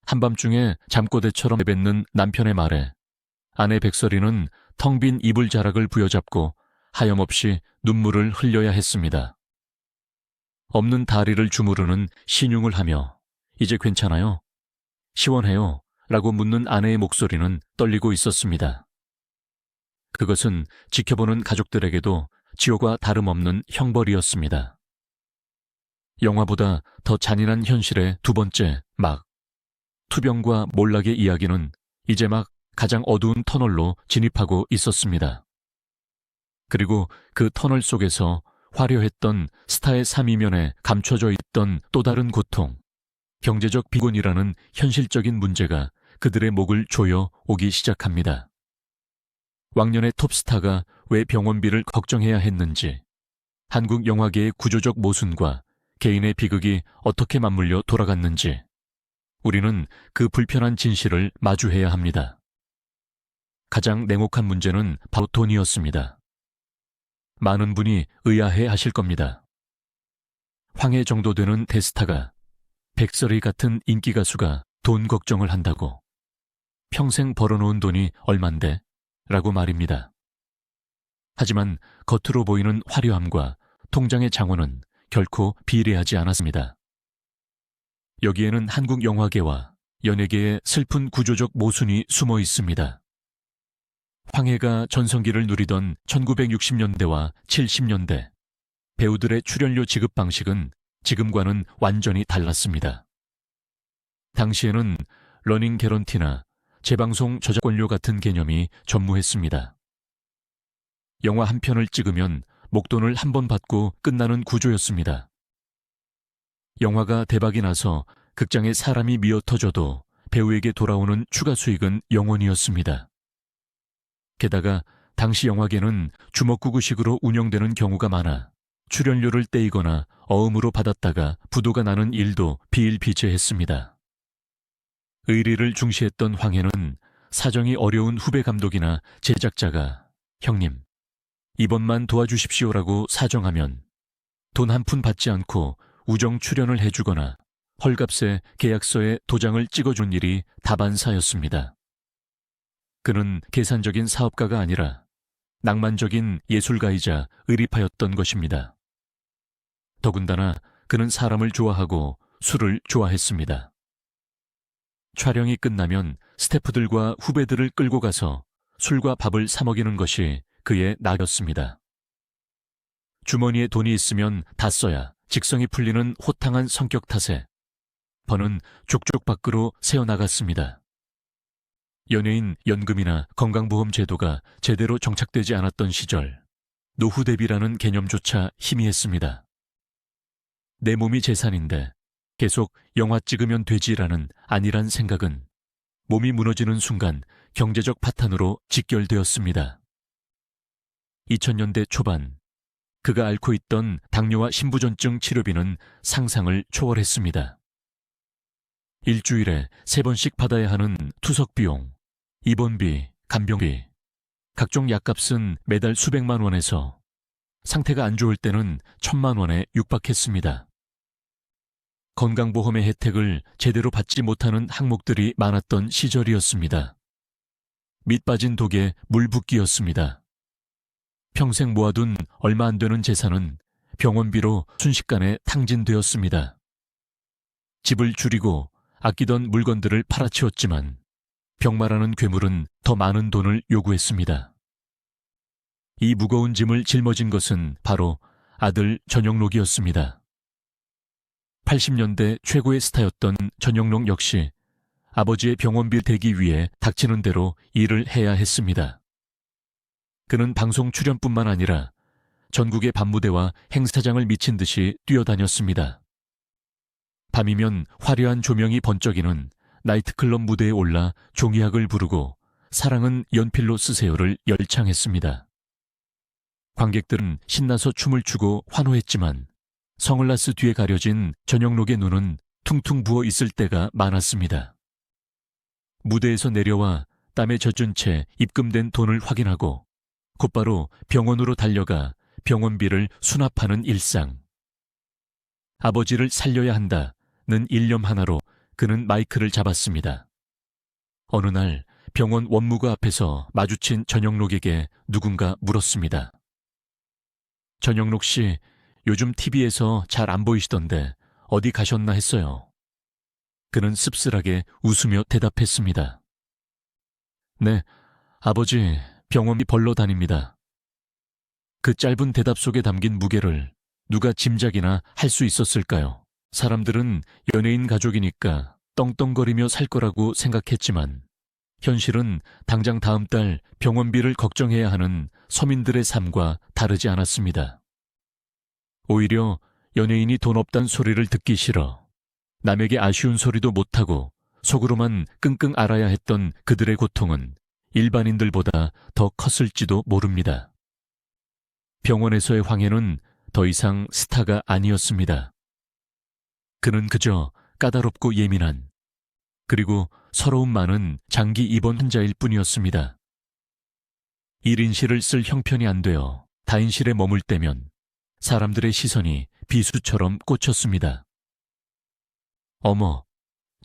한밤중에 잠꼬대처럼 내뱉는 남편의 말에 아내 백설이는 텅 빈 이불 자락을 부여잡고 하염없이 눈물을 흘려야 했습니다. 없는 다리를 주무르는 신용을 하며 이제 괜찮아요? 시원해요? 라고 묻는 아내의 목소리는 떨리고 있었습니다. 그것은 지켜보는 가족들에게도 지옥과 다름없는 형벌이었습니다. 영화보다 더 잔인한 현실의 두 번째 막. 투병과 몰락의 이야기는 이제 막 가장 어두운 터널로 진입하고 있었습니다. 그리고 그 터널 속에서 화려했던 스타의 삶 이면에 감춰져 있던 또 다른 고통, 경제적 비곤이라는 현실적인 문제가 그들의 목을 조여 오기 시작합니다. 왕년의 톱스타가 왜 병원비를 걱정해야 했는지, 한국 영화계의 구조적 모순과 개인의 비극이 어떻게 맞물려 돌아갔는지, 우리는 그 불편한 진실을 마주해야 합니다. 가장 냉혹한 문제는 바로 돈이었습니다. 많은 분이 의아해 하실 겁니다. 황해 정도 되는 대스타가, 백설이 같은 인기 가수가 돈 걱정을 한다고. 평생 벌어놓은 돈이 얼만데? 라고 말입니다. 하지만 겉으로 보이는 화려함과 통장의 장원은 결코 비례하지 않았습니다. 여기에는 한국 영화계와 연예계의 슬픈 구조적 모순이 숨어 있습니다. 황해가 전성기를 누리던 1960년대와 70년대, 배우들의 출연료 지급 방식은 지금과는 완전히 달랐습니다. 당시에는 러닝 개런티나 재방송 저작권료 같은 개념이 전무했습니다. 영화 한 편을 찍으면 목돈을 한 번 받고 끝나는 구조였습니다. 영화가 대박이 나서 극장에 사람이 미어터져도 배우에게 돌아오는 추가 수익은 0원이었습니다. 게다가 당시 영화계는 주먹구구식으로 운영되는 경우가 많아 출연료를 떼이거나 어음으로 받았다가 부도가 나는 일도 비일비재했습니다. 의리를 중시했던 황해는 사정이 어려운 후배 감독이나 제작자가 형님, 이번만 도와주십시오라고 사정하면 돈 한 푼 받지 않고 우정 출연을 해주거나 헐값에 계약서에 도장을 찍어준 일이 다반사였습니다. 그는 계산적인 사업가가 아니라 낭만적인 예술가이자 의리파였던 것입니다. 더군다나 그는 사람을 좋아하고 술을 좋아했습니다. 촬영이 끝나면 스태프들과 후배들을 끌고 가서 술과 밥을 사 먹이는 것이 그의 낙이었습니다. 주머니에 돈이 있으면 다 써야 직성이 풀리는 호탕한 성격 탓에 번은 족족 밖으로 새어나갔습니다. 연예인 연금이나 건강보험 제도가 제대로 정착되지 않았던 시절, 노후 대비라는 개념조차 희미했습니다. 내 몸이 재산인데 계속 영화 찍으면 되지라는 안일한 생각은 몸이 무너지는 순간 경제적 파탄으로 직결되었습니다. 2000년대 초반, 그가 앓고 있던 당뇨와 심부전증 치료비는 상상을 초월했습니다. 일주일에 3번씩 받아야 하는 투석 비용, 입원비, 간병비, 각종 약값은 매달 수백만 원에서 상태가 안 좋을 때는 1000만 원에 육박했습니다. 건강보험의 혜택을 제대로 받지 못하는 항목들이 많았던 시절이었습니다. 밑 빠진 독에 물 붓기였습니다. 평생 모아둔 얼마 안 되는 재산은 병원비로 순식간에 탕진되었습니다. 집을 줄이고 아끼던 물건들을 팔아치웠지만 병마라는 괴물은 더 많은 돈을 요구했습니다. 이 무거운 짐을 짊어진 것은 바로 아들 전영록이었습니다. 80년대 최고의 스타였던 전영록 역시 아버지의 병원비 대기 위해 닥치는 대로 일을 해야 했습니다. 그는 방송 출연뿐만 아니라 전국의 밤무대와 행사장을 미친 듯이 뛰어다녔습니다. 밤이면 화려한 조명이 번쩍이는 나이트클럽 무대에 올라 종이악을 부르고 사랑은 연필로 쓰세요를 열창했습니다. 관객들은 신나서 춤을 추고 환호했지만 선글라스 뒤에 가려진 전영록의 눈은 퉁퉁 부어 있을 때가 많았습니다. 무대에서 내려와 땀에 젖은 채 입금된 돈을 확인하고 곧바로 병원으로 달려가 병원비를 수납하는 일상. 아버지를 살려야 한다는 일념 하나로 그는 마이크를 잡았습니다. 어느 날 병원 원무가 앞에서 마주친 전영록에게 누군가 물었습니다. 전영록 씨, 요즘 TV에서 잘 안 보이시던데 어디 가셨나 했어요. 그는 씁쓸하게 웃으며 대답했습니다. 네, 아버지 병원비 벌러 다닙니다. 그 짧은 대답 속에 담긴 무게를 누가 짐작이나 할 수 있었을까요? 사람들은 연예인 가족이니까 떵떵거리며 살 거라고 생각했지만 현실은 당장 다음 달 병원비를 걱정해야 하는 서민들의 삶과 다르지 않았습니다. 오히려 연예인이 돈 없단 소리를 듣기 싫어 남에게 아쉬운 소리도 못하고 속으로만 끙끙 앓아야 했던 그들의 고통은 일반인들보다 더 컸을지도 모릅니다. 병원에서의 황해는 더 이상 스타가 아니었습니다. 그는 그저 까다롭고 예민한 그리고 서러움 많은 장기 입원 환자일 뿐이었습니다. 1인실을 쓸 형편이 안 되어 다인실에 머물 때면 사람들의 시선이 비수처럼 꽂혔습니다. 어머,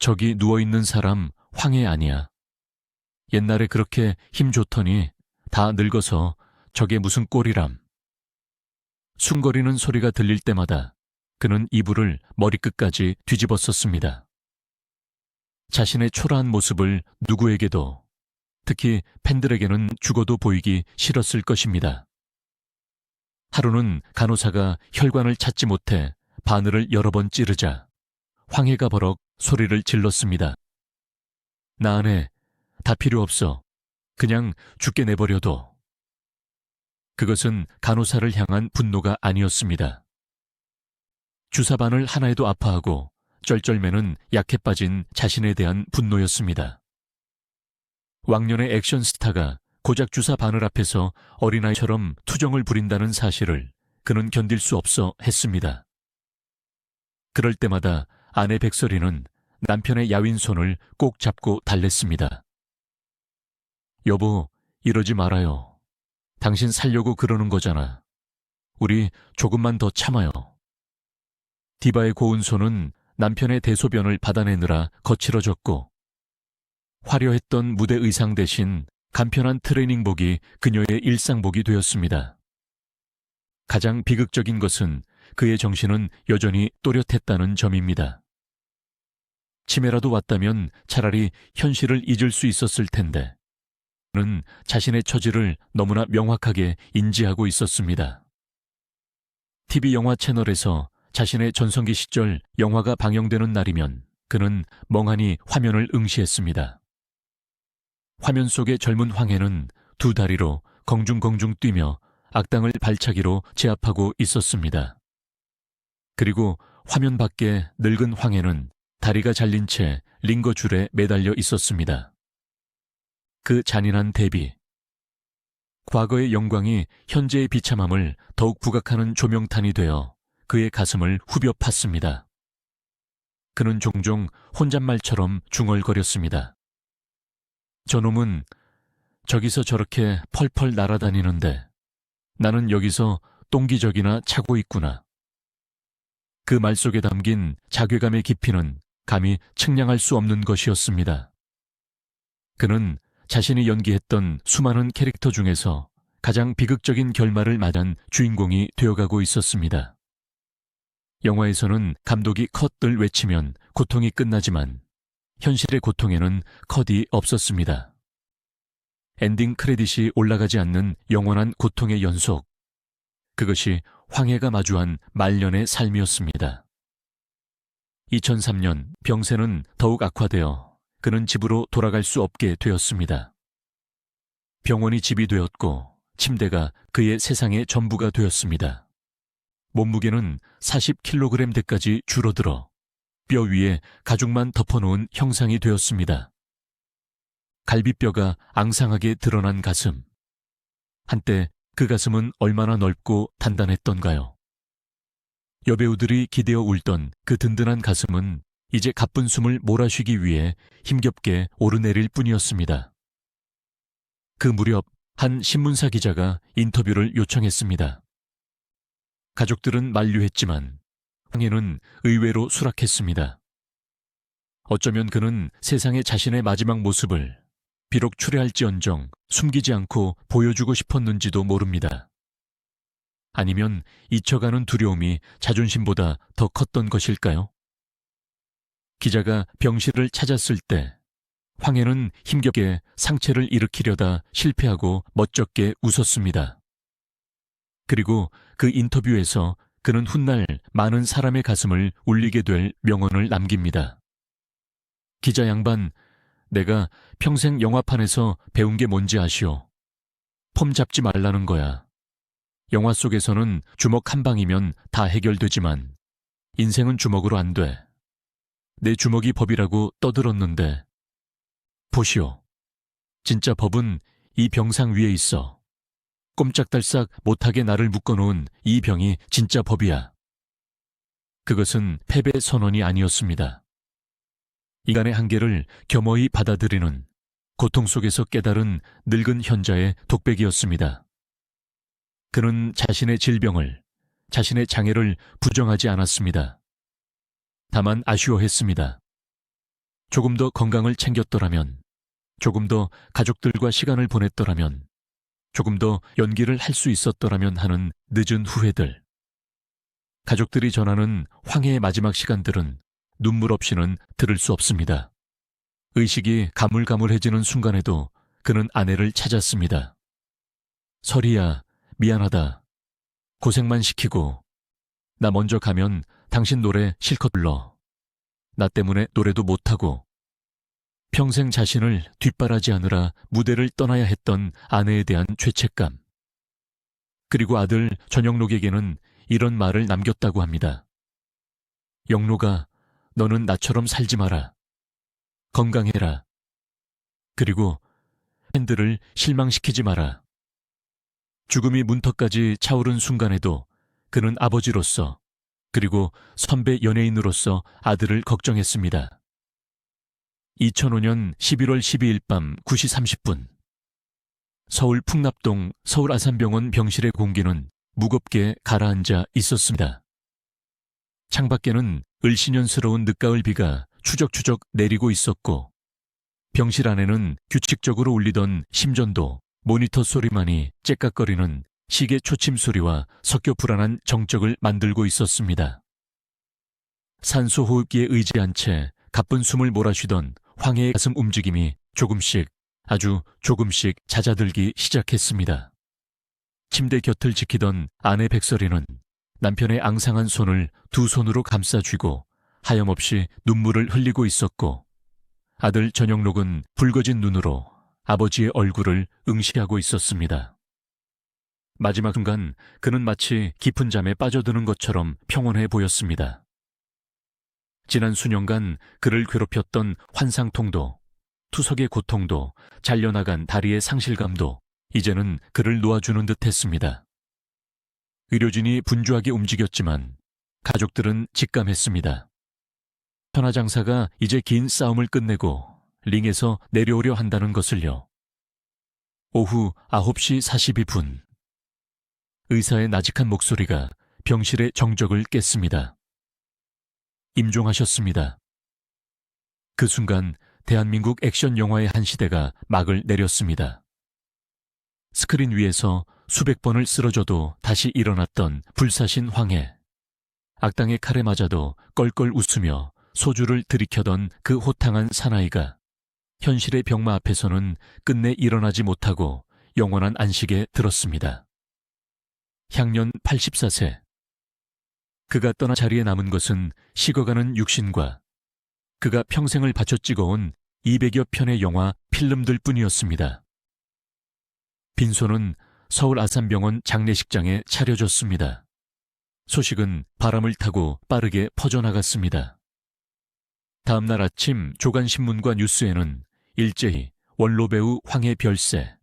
저기 누워있는 사람 황해 아니야. 옛날에 그렇게 힘 좋더니 다 늙어서 저게 무슨 꼴이람. 숭거리는 소리가 들릴 때마다 그는 이불을 머리끝까지 뒤집었었습니다. 자신의 초라한 모습을 누구에게도, 특히 팬들에게는 죽어도 보이기 싫었을 것입니다. 하루는 간호사가 혈관을 찾지 못해 바늘을 여러 번 찌르자 황해가 버럭 소리를 질렀습니다. 나 안에 다 필요 없어. 그냥 죽게 내버려둬. 그것은 간호사를 향한 분노가 아니었습니다. 주사바늘 하나에도 아파하고 쩔쩔매는 약해 빠진 자신에 대한 분노였습니다. 왕년의 액션 스타가 고작 주사 바늘 앞에서 어린아이처럼 투정을 부린다는 사실을 그는 견딜 수 없어 했습니다. 그럴 때마다 아내 백설이는 남편의 야윈 손을 꼭 잡고 달랬습니다. 여보, 이러지 말아요. 당신 살려고 그러는 거잖아. 우리 조금만 더 참아요. 디바의 고운 손은 남편의 대소변을 받아내느라 거칠어졌고 화려했던 무대 의상 대신 간편한 트레이닝복이 그녀의 일상복이 되었습니다. 가장 비극적인 것은 그의 정신은 여전히 또렷했다는 점입니다. 치매라도 왔다면 차라리 현실을 잊을 수 있었을 텐데 그는 자신의 처지를 너무나 명확하게 인지하고 있었습니다. TV 영화 채널에서 자신의 전성기 시절 영화가 방영되는 날이면 그는 멍하니 화면을 응시했습니다. 화면 속의 젊은 황해는 두 다리로 공중공중 뛰며 악당을 발차기로 제압하고 있었습니다. 그리고 화면 밖에 늙은 황해는 다리가 잘린 채 링거줄에 매달려 있었습니다. 그 잔인한 대비. 과거의 영광이 현재의 비참함을 더욱 부각하는 조명탄이 되어 그의 가슴을 후벼 팠습니다. 그는 종종 혼잣말처럼 중얼거렸습니다. 저놈은 저기서 저렇게 펄펄 날아다니는데 나는 여기서 똥기저귀나 차고 있구나. 그 말 속에 담긴 자괴감의 깊이는 감히 측량할 수 없는 것이었습니다. 그는 자신이 연기했던 수많은 캐릭터 중에서 가장 비극적인 결말을 맞은 주인공이 되어가고 있었습니다. 영화에서는 감독이 컷을 외치면 고통이 끝나지만 현실의 고통에는 컷이 없었습니다. 엔딩 크레딧이 올라가지 않는 영원한 고통의 연속. 그것이 황해가 마주한 말년의 삶이었습니다. 2003년 병세는 더욱 악화되어 그는 집으로 돌아갈 수 없게 되었습니다. 병원이 집이 되었고 침대가 그의 세상의 전부가 되었습니다. 몸무게는 40kg대까지 줄어들어 뼈 위에 가죽만 덮어놓은 형상이 되었습니다. 갈비뼈가 앙상하게 드러난 가슴. 한때 그 가슴은 얼마나 넓고 단단했던가요. 여배우들이 기대어 울던 그 든든한 가슴은 이제 가쁜 숨을 몰아쉬기 위해 힘겹게 오르내릴 뿐이었습니다. 그 무렵 한 신문사 기자가 인터뷰를 요청했습니다. 가족들은 만류했지만 황해는 의외로 수락했습니다. 어쩌면 그는 세상에 자신의 마지막 모습을 비록 추레할지언정 숨기지 않고 보여주고 싶었는지도 모릅니다. 아니면 잊혀가는 두려움이 자존심보다 더 컸던 것일까요? 기자가 병실을 찾았을 때 황해는 힘겹게 상체를 일으키려다 실패하고 멋쩍게 웃었습니다. 그리고 그 인터뷰에서 그는 훗날 많은 사람의 가슴을 울리게 될 명언을 남깁니다. 기자 양반, 내가 평생 영화판에서 배운 게 뭔지 아시오? 폼 잡지 말라는 거야. 영화 속에서는 주먹 한 방이면 다 해결되지만 인생은 주먹으로 안 돼. 내 주먹이 법이라고 떠들었는데 보시오. 진짜 법은 이 병상 위에 있어. 꼼짝달싹 못하게 나를 묶어놓은 이 병이 진짜 법이야. 그것은 패배 선언이 아니었습니다. 인간의 한계를 겸허히 받아들이는 고통 속에서 깨달은 늙은 현자의 독백이었습니다. 그는 자신의 질병을, 자신의 장애를 부정하지 않았습니다. 다만 아쉬워했습니다. 조금 더 건강을 챙겼더라면, 조금 더 가족들과 시간을 보냈더라면, 조금 더 연기를 할 수 있었더라면 하는 늦은 후회들. 가족들이 전하는 황해의 마지막 시간들은 눈물 없이는 들을 수 없습니다. 의식이 가물가물해지는 순간에도 그는 아내를 찾았습니다. 설이야, 미안하다. 고생만 시키고 나 먼저 가면 당신 노래 실컷 불러. 나 때문에 노래도 못하고 평생 자신을 뒷바라지하느라 무대를 떠나야 했던 아내에 대한 죄책감. 그리고 아들 전영록에게는 이런 말을 남겼다고 합니다. 영록아, 너는 나처럼 살지 마라. 건강해라. 그리고 팬들을 실망시키지 마라. 죽음이 문턱까지 차오른 순간에도 그는 아버지로서 그리고 선배 연예인으로서 아들을 걱정했습니다. 2005년 11월 12일 밤 9시 30분 서울 풍납동 서울아산병원 병실의 공기는 무겁게 가라앉아 있었습니다. 창밖에는 을씨년스러운 늦가을 비가 추적추적 내리고 있었고 병실 안에는 규칙적으로 울리던 심전도 모니터 소리만이 째깍거리는 시계 초침 소리와 섞여 불안한 정적을 만들고 있었습니다. 산소 호흡기에 의지한 채 가쁜 숨을 몰아쉬던 황해의 가슴 움직임이 조금씩, 아주 조금씩 잦아들기 시작했습니다. 침대 곁을 지키던 아내 백설이는 남편의 앙상한 손을 두 손으로 감싸 쥐고 하염없이 눈물을 흘리고 있었고 아들 전영록은 붉어진 눈으로 아버지의 얼굴을 응시하고 있었습니다. 마지막 순간 그는 마치 깊은 잠에 빠져드는 것처럼 평온해 보였습니다. 지난 수년간 그를 괴롭혔던 환상통도, 투석의 고통도, 잘려나간 다리의 상실감도 이제는 그를 놓아주는 듯 했습니다. 의료진이 분주하게 움직였지만 가족들은 직감했습니다. 천하장사가 이제 긴 싸움을 끝내고 링에서 내려오려 한다는 것을요. 오후 9시 42분 의사의 나직한 목소리가 병실의 정적을 깼습니다. 임종하셨습니다. 그 순간 대한민국 액션 영화의 한 시대가 막을 내렸습니다. 스크린 위에서 수백 번을 쓰러져도 다시 일어났던 불사신 황해. 악당의 칼에 맞아도 껄껄 웃으며 소주를 들이켜던 그 호탕한 사나이가 현실의 병마 앞에서는 끝내 일어나지 못하고 영원한 안식에 들었습니다. 향년 84세. 그가 떠나 자리에 남은 것은 식어가는 육신과 그가 평생을 바쳐 찍어온 200여 편의 영화 필름들 뿐이었습니다. 빈소는 서울 아산병원 장례식장에 차려졌습니다. 소식은 바람을 타고 빠르게 퍼져나갔습니다. 다음 날 아침 조간신문과 뉴스에는 일제히 원로 배우 황해 별세,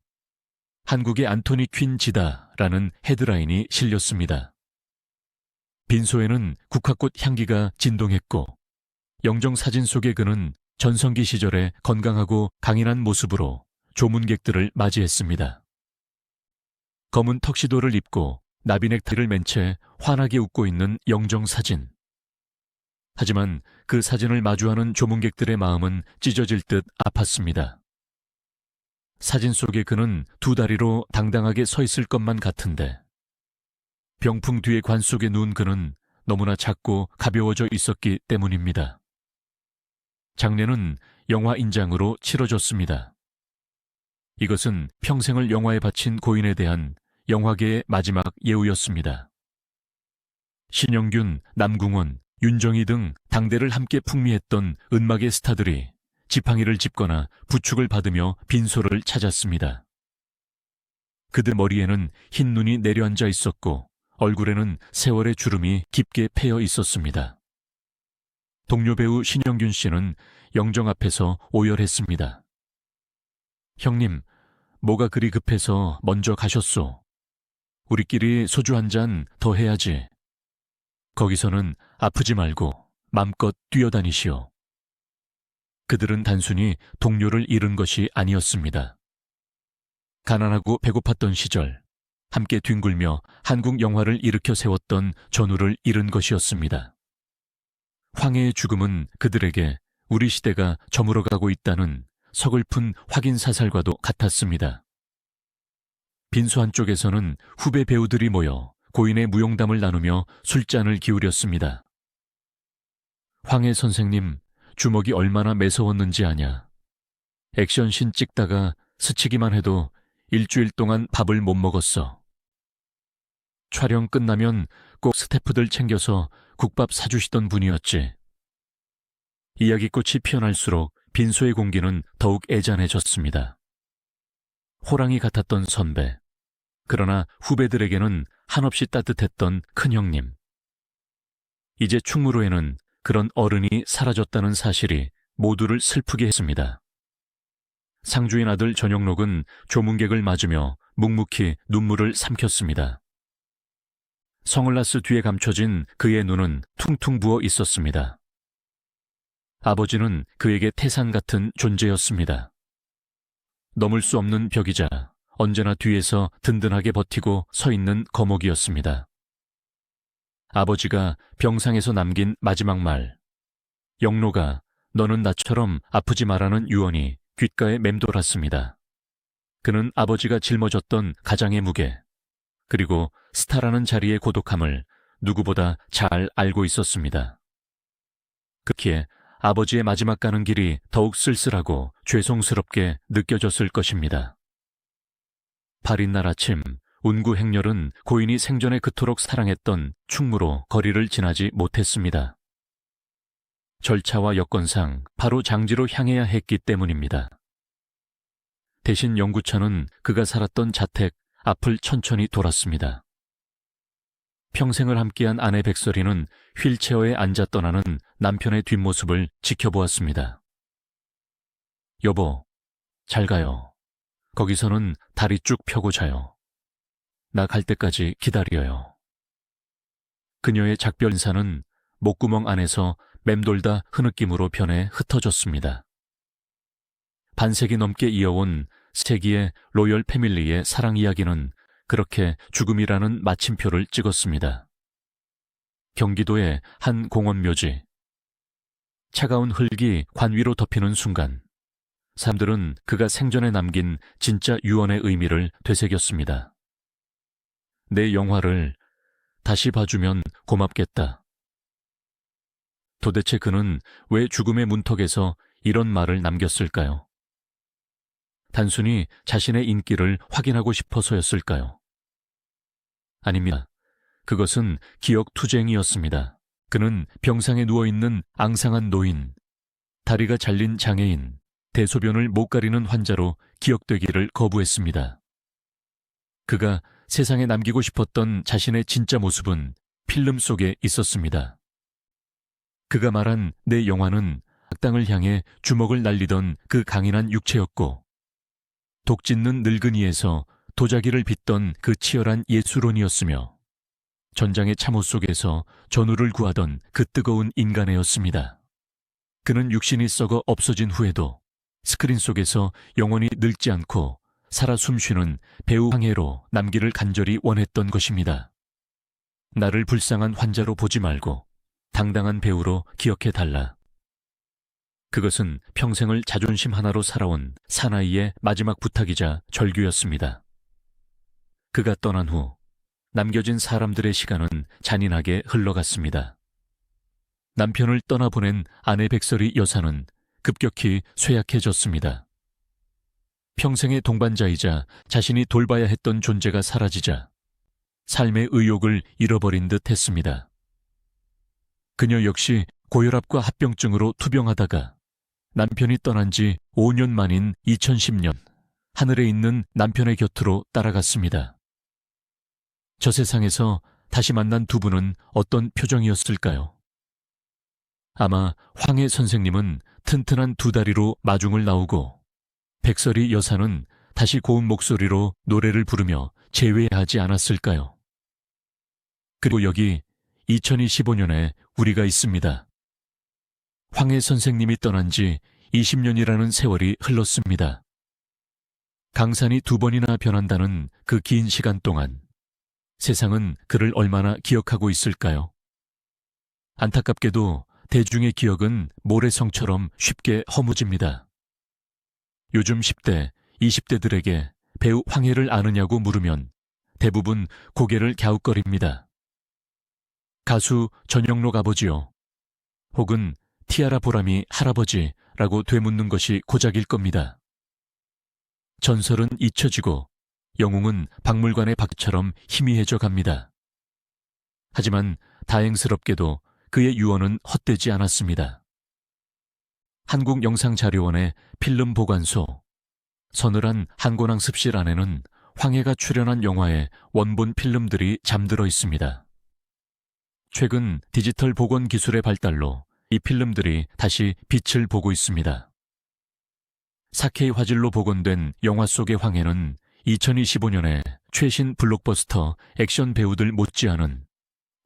한국의 안토니 퀸 지다라는 헤드라인이 실렸습니다. 빈소에는 국화꽃 향기가 진동했고 영정 사진 속의 그는 전성기 시절에 건강하고 강인한 모습으로 조문객들을 맞이했습니다. 검은 턱시도를 입고 나비넥타이를 맨 채 환하게 웃고 있는 영정 사진. 하지만 그 사진을 마주하는 조문객들의 마음은 찢어질 듯 아팠습니다. 사진 속의 그는 두 다리로 당당하게 서 있을 것만 같은데 병풍 뒤에 관 속에 누운 그는 너무나 작고 가벼워져 있었기 때문입니다. 장례는 영화 인장으로 치러졌습니다. 이것은 평생을 영화에 바친 고인에 대한 영화계의 마지막 예우였습니다. 신영균, 남궁원, 윤정희 등 당대를 함께 풍미했던 은막의 스타들이 지팡이를 짚거나 부축을 받으며 빈소를 찾았습니다. 그들 머리에는 흰 눈이 내려앉아 있었고 얼굴에는 세월의 주름이 깊게 패여 있었습니다. 동료 배우 신영균 씨는 영정 앞에서 오열했습니다. 형님, 뭐가 그리 급해서 먼저 가셨소? 우리끼리 소주 한 잔 더 해야지. 거기서는 아프지 말고 맘껏 뛰어다니시오. 그들은 단순히 동료를 잃은 것이 아니었습니다. 가난하고 배고팠던 시절 함께 뒹굴며 한국 영화를 일으켜 세웠던 전우를 잃은 것이었습니다. 황해의 죽음은 그들에게 우리 시대가 저물어가고 있다는 서글픈 확인 사살과도 같았습니다. 빈소 한쪽에서는 후배 배우들이 모여 고인의 무용담을 나누며 술잔을 기울였습니다. 황해 선생님, 주먹이 얼마나 매서웠는지 아냐. 액션씬 찍다가 스치기만 해도 일주일 동안 밥을 못 먹었어. 촬영 끝나면 꼭 스태프들 챙겨서 국밥 사주시던 분이었지. 이야기꽃이 피어날수록 빈소의 공기는 더욱 애잔해졌습니다. 호랑이 같았던 선배, 그러나 후배들에게는 한없이 따뜻했던 큰형님. 이제 충무로에는 그런 어른이 사라졌다는 사실이 모두를 슬프게 했습니다. 상주인 아들 전영록은 조문객을 맞으며 묵묵히 눈물을 삼켰습니다. 성을라스 뒤에 감춰진 그의 눈은 퉁퉁 부어 있었습니다. 아버지는 그에게 태산 같은 존재였습니다. 넘을 수 없는 벽이자 언제나 뒤에서 든든하게 버티고 서 있는 거목이었습니다. 아버지가 병상에서 남긴 마지막 말, 영록아, 너는 나처럼 아프지 말라는 유언이 귓가에 맴돌았습니다. 그는 아버지가 짊어졌던 가장의 무게, 그리고 스타라는 자리의 고독함을 누구보다 잘 알고 있었습니다. 그렇기에 아버지의 마지막 가는 길이 더욱 쓸쓸하고 죄송스럽게 느껴졌을 것입니다. 발인 날 아침, 운구 행렬은 고인이 생전에 그토록 사랑했던 충무로 거리를 지나지 못했습니다. 절차와 여건상 바로 장지로 향해야 했기 때문입니다. 대신 영구차는 그가 살았던 자택 앞을 천천히 돌았습니다. 평생을 함께한 아내 백설이는 휠체어에 앉아 떠나는 남편의 뒷모습을 지켜보았습니다. 여보, 잘 가요. 거기서는 다리 쭉 펴고 자요. 나 갈 때까지 기다려요. 그녀의 작별 인사는 목구멍 안에서 맴돌다 흐느낌으로 변해 흩어졌습니다. 반세기 넘게 이어온 세기의 로열 패밀리의 사랑 이야기는 그렇게 죽음이라는 마침표를 찍었습니다. 경기도의 한 공원 묘지. 차가운 흙이 관 위로 덮이는 순간 사람들은 그가 생전에 남긴 진짜 유언의 의미를 되새겼습니다. 내 영화를 다시 봐주면 고맙겠다. 도대체 그는 왜 죽음의 문턱에서 이런 말을 남겼을까요? 단순히 자신의 인기를 확인하고 싶어서였을까요? 아닙니다. 그것은 기억 투쟁이었습니다. 그는 병상에 누워있는 앙상한 노인, 다리가 잘린 장애인, 대소변을 못 가리는 환자로 기억되기를 거부했습니다. 그가 세상에 남기고 싶었던 자신의 진짜 모습은 필름 속에 있었습니다. 그가 말한 내 영화는 악당을 향해 주먹을 날리던 그 강인한 육체였고, 독짓는 늙은이에서 도자기를 빚던 그 치열한 예술원이었으며, 전장의 참호 속에서 전우를 구하던 그 뜨거운 인간애였습니다. 그는 육신이 썩어 없어진 후에도 스크린 속에서 영원히 늙지 않고 살아 숨쉬는 배우 황해로 남기를 간절히 원했던 것입니다. 나를 불쌍한 환자로 보지 말고 당당한 배우로 기억해달라. 그것은 평생을 자존심 하나로 살아온 사나이의 마지막 부탁이자 절규였습니다. 그가 떠난 후 남겨진 사람들의 시간은 잔인하게 흘러갔습니다. 남편을 떠나보낸 아내 백설이 여사는 급격히 쇠약해졌습니다. 평생의 동반자이자 자신이 돌봐야 했던 존재가 사라지자 삶의 의욕을 잃어버린 듯 했습니다. 그녀 역시 고혈압과 합병증으로 투병하다가 남편이 떠난 지 5년 만인 2010년 하늘에 있는 남편의 곁으로 따라갔습니다. 저 세상에서 다시 만난 두 분은 어떤 표정이었을까요? 아마 황해 선생님은 튼튼한 두 다리로 마중을 나오고 백설이 여사는 다시 고운 목소리로 노래를 부르며 재회하지 않았을까요? 그리고 여기 2025년에 우리가 있습니다. 황해 선생님이 떠난 지 20년이라는 세월이 흘렀습니다. 강산이 두 번이나 변한다는 그 긴 시간 동안 세상은 그를 얼마나 기억하고 있을까요? 안타깝게도 대중의 기억은 모래성처럼 쉽게 허무집니다. 요즘 10대, 20대들에게 배우 황해를 아느냐고 물으면 대부분 고개를 갸웃거립니다. 가수 전영록 아버지요. 혹은 티아라 보람이 할아버지라고 되묻는 것이 고작일 겁니다. 전설은 잊혀지고 영웅은 박물관의 박처럼 희미해져 갑니다. 하지만 다행스럽게도 그의 유언은 헛되지 않았습니다. 한국영상자료원의 필름 보관소, 서늘한 한권항 습실 안에는 황해가 출연한 영화의 원본 필름들이 잠들어 있습니다. 최근 디지털 복원 기술의 발달로 이 필름들이 다시 빛을 보고 있습니다. 4K 화질로 복원된 영화 속의 황해는 2025년에 최신 블록버스터 액션 배우들 못지않은,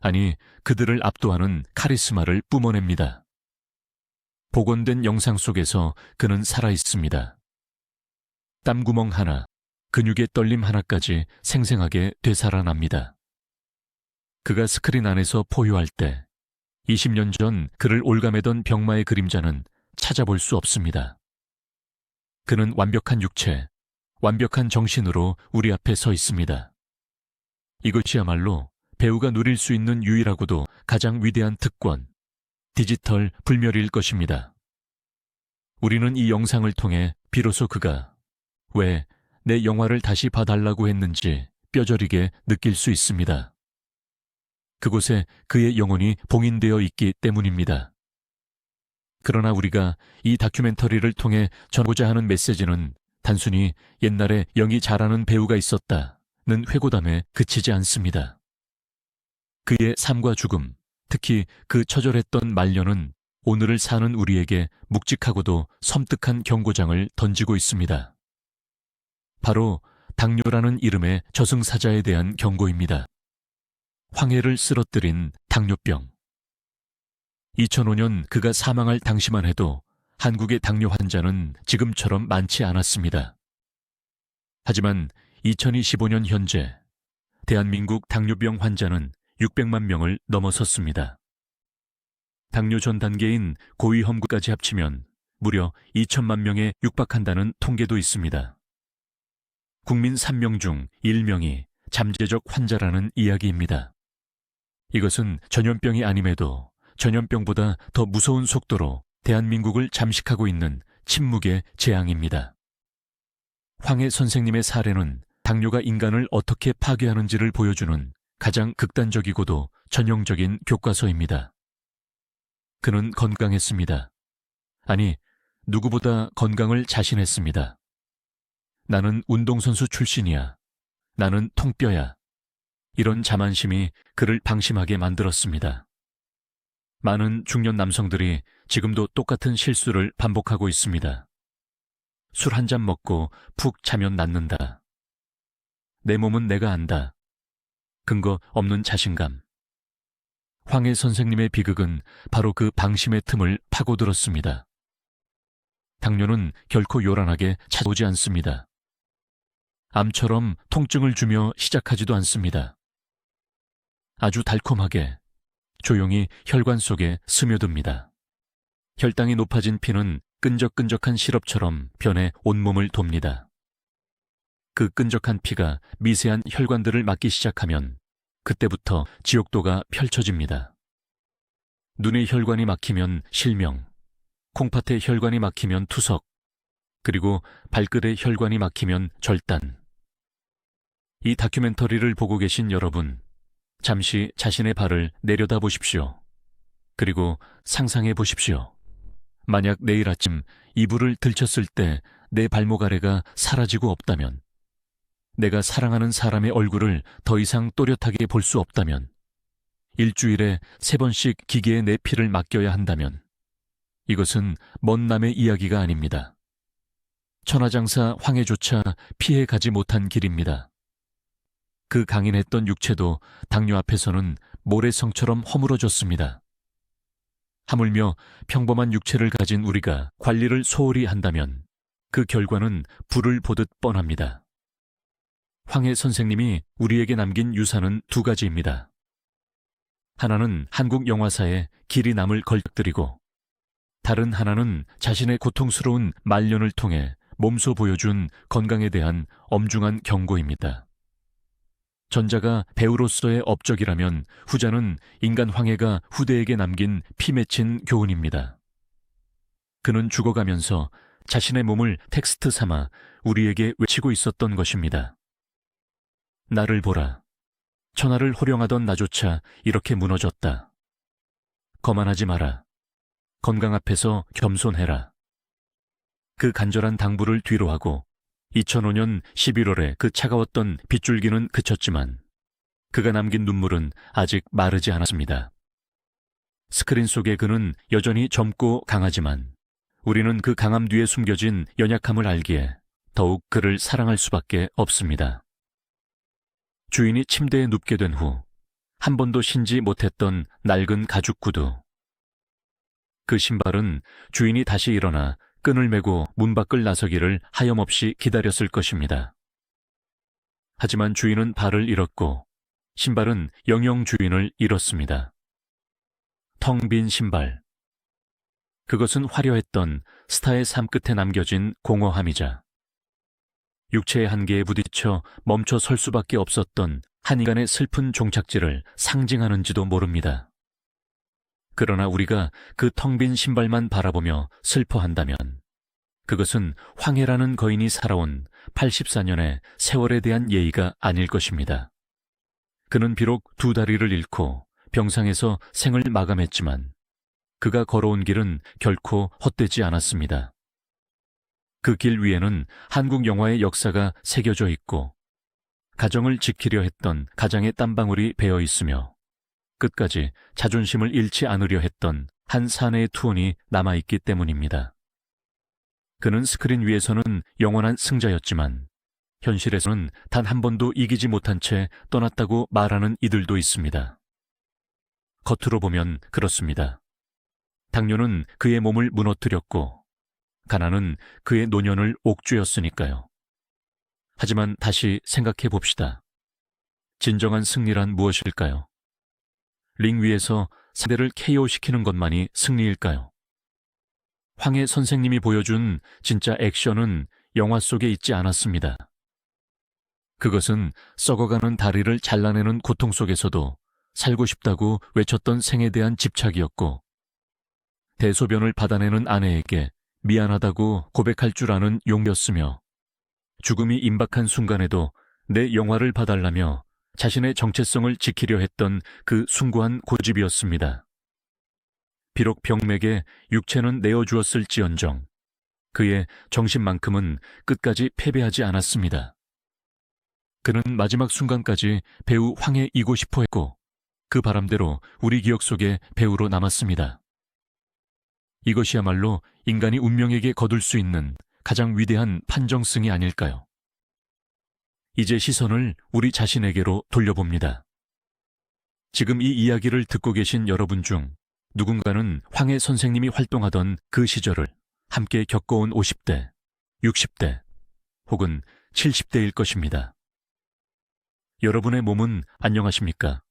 아니 그들을 압도하는 카리스마를 뿜어냅니다. 복원된 영상 속에서 그는 살아있습니다. 땀구멍 하나, 근육의 떨림 하나까지 생생하게 되살아납니다. 그가 스크린 안에서 포효할 때 20년 전 그를 올가매던 병마의 그림자는 찾아볼 수 없습니다. 그는 완벽한 육체, 완벽한 정신으로 우리 앞에 서 있습니다. 이것이야말로 배우가 누릴 수 있는 유일하고도 가장 위대한 특권, 디지털 불멸일 것입니다. 우리는 이 영상을 통해 비로소 그가 왜 내 영화를 다시 봐달라고 했는지 뼈저리게 느낄 수 있습니다. 그곳에 그의 영혼이 봉인되어 있기 때문입니다. 그러나 우리가 이 다큐멘터리를 통해 전하고자 하는 메시지는 단순히 옛날에 연기 잘하는 배우가 있었다는 회고담에 그치지 않습니다. 그의 삶과 죽음, 특히 그 처절했던 말년은 오늘을 사는 우리에게 묵직하고도 섬뜩한 경고장을 던지고 있습니다. 바로 당뇨라는 이름의 저승사자에 대한 경고입니다. 황해를 쓰러뜨린 당뇨병. 2005년 그가 사망할 당시만 해도 한국의 당뇨 환자는 지금처럼 많지 않았습니다. 하지만 2025년 현재 대한민국 당뇨병 환자는 600만 명을 넘어섰습니다. 당뇨 전 단계인 고위험군까지 합치면 무려 2천만 명에 육박한다는 통계도 있습니다. 국민 3명 중 1명이 잠재적 환자라는 이야기입니다. 이것은 전염병이 아님에도 전염병보다 더 무서운 속도로 대한민국을 잠식하고 있는 침묵의 재앙입니다. 황해 선생님의 사례는 당뇨가 인간을 어떻게 파괴하는지를 보여주는 가장 극단적이고도 전형적인 교과서입니다. 그는 건강했습니다. 아니, 누구보다 건강을 자신했습니다. 나는 운동선수 출신이야. 나는 통뼈야. 이런 자만심이 그를 방심하게 만들었습니다. 많은 중년 남성들이 지금도 똑같은 실수를 반복하고 있습니다. 술 한 잔 먹고 푹 자면 낫는다. 내 몸은 내가 안다. 근거 없는 자신감. 황해 선생님의 비극은 바로 그 방심의 틈을 파고들었습니다. 당뇨는 결코 요란하게 찾아오지 않습니다. 암처럼 통증을 주며 시작하지도 않습니다. 아주 달콤하게, 조용히 혈관 속에 스며듭니다. 혈당이 높아진 피는 끈적끈적한 시럽처럼 변해 온몸을 돕니다. 그 끈적한 피가 미세한 혈관들을 막기 시작하면 그때부터 지옥도가 펼쳐집니다. 눈의 혈관이 막히면 실명, 콩팥의 혈관이 막히면 투석, 그리고 발끝의 혈관이 막히면 절단. 이 다큐멘터리를 보고 계신 여러분, 잠시 자신의 발을 내려다 보십시오. 그리고 상상해 보십시오. 만약 내일 아침 이불을 들쳤을 때 내 발목 아래가 사라지고 없다면, 내가 사랑하는 사람의 얼굴을 더 이상 또렷하게 볼 수 없다면, 일주일에 3번씩 기계에 내 피를 맡겨야 한다면, 이것은 먼 남의 이야기가 아닙니다. 천하장사 황해조차 피해 가지 못한 길입니다. 그 강인했던 육체도 당뇨 앞에서는 모래성처럼 허물어졌습니다. 하물며 평범한 육체를 가진 우리가 관리를 소홀히 한다면 그 결과는 불을 보듯 뻔합니다. 황해 선생님이 우리에게 남긴 유산은 2가지입니다. 하나는 한국 영화사에 길이 남을 걸작들이고, 다른 하나는 자신의 고통스러운 말년을 통해 몸소 보여준 건강에 대한 엄중한 경고입니다. 전자가 배우로서의 업적이라면 후자는 인간 황해가 후대에게 남긴 피 맺힌 교훈입니다. 그는 죽어가면서 자신의 몸을 텍스트 삼아 우리에게 외치고 있었던 것입니다. 나를 보라. 천하를 호령하던 나조차 이렇게 무너졌다. 거만하지 마라. 건강 앞에서 겸손해라. 그 간절한 당부를 뒤로하고 2005년 11월에 그 차가웠던 빗줄기는 그쳤지만 그가 남긴 눈물은 아직 마르지 않았습니다. 스크린 속의 그는 여전히 젊고 강하지만 우리는 그 강함 뒤에 숨겨진 연약함을 알기에 더욱 그를 사랑할 수밖에 없습니다. 주인이 침대에 눕게 된 후 한 번도 신지 못했던 낡은 가죽 구두. 그 신발은 주인이 다시 일어나 끈을 메고 문 밖을 나서기를 하염없이 기다렸을 것입니다. 하지만 주인은 발을 잃었고 신발은 영영 주인을 잃었습니다. 텅 빈 신발. 그것은 화려했던 스타의 삶 끝에 남겨진 공허함이자 육체의 한계에 부딪혀 멈춰 설 수밖에 없었던 한 인간의 슬픈 종착지를 상징하는지도 모릅니다. 그러나 우리가 그 텅 빈 신발만 바라보며 슬퍼한다면 그것은 황해라는 거인이 살아온 84년의 세월에 대한 예의가 아닐 것입니다. 그는 비록 2다리를 잃고 병상에서 생을 마감했지만 그가 걸어온 길은 결코 헛되지 않았습니다. 그 길 위에는 한국 영화의 역사가 새겨져 있고 가정을 지키려 했던 가장의 땀방울이 배어 있으며 끝까지 자존심을 잃지 않으려 했던 한 사내의 투혼이 남아있기 때문입니다. 그는 스크린 위에서는 영원한 승자였지만 현실에서는 단 한 번도 이기지 못한 채 떠났다고 말하는 이들도 있습니다. 겉으로 보면 그렇습니다. 당뇨는 그의 몸을 무너뜨렸고 가난은 그의 노년을 옥죄었으니까요. 하지만 다시 생각해 봅시다. 진정한 승리란 무엇일까요? 링 위에서 상대를 KO시키는 것만이 승리일까요? 황해 선생님이 보여준 진짜 액션은 영화 속에 있지 않았습니다. 그것은 썩어가는 다리를 잘라내는 고통 속에서도 살고 싶다고 외쳤던 생에 대한 집착이었고 대소변을 받아내는 아내에게 미안하다고 고백할 줄 아는 용기였으며 죽음이 임박한 순간에도 내 영화를 봐달라며 자신의 정체성을 지키려 했던 그 숭고한 고집이었습니다. 비록 병맥에 육체는 내어주었을지언정 그의 정신만큼은 끝까지 패배하지 않았습니다. 그는 마지막 순간까지 배우 황해이고 싶어 했고 그 바람대로 우리 기억 속에 배우로 남았습니다. 이것이야말로 인간이 운명에게 거둘 수 있는 가장 위대한 판정승이 아닐까요? 이제 시선을 우리 자신에게로 돌려봅니다. 지금 이 이야기를 듣고 계신 여러분 중 누군가는 황해 선생님이 활동하던 그 시절을 함께 겪어온 50대, 60대, 혹은 70대일 것입니다. 여러분의 몸은 안녕하십니까?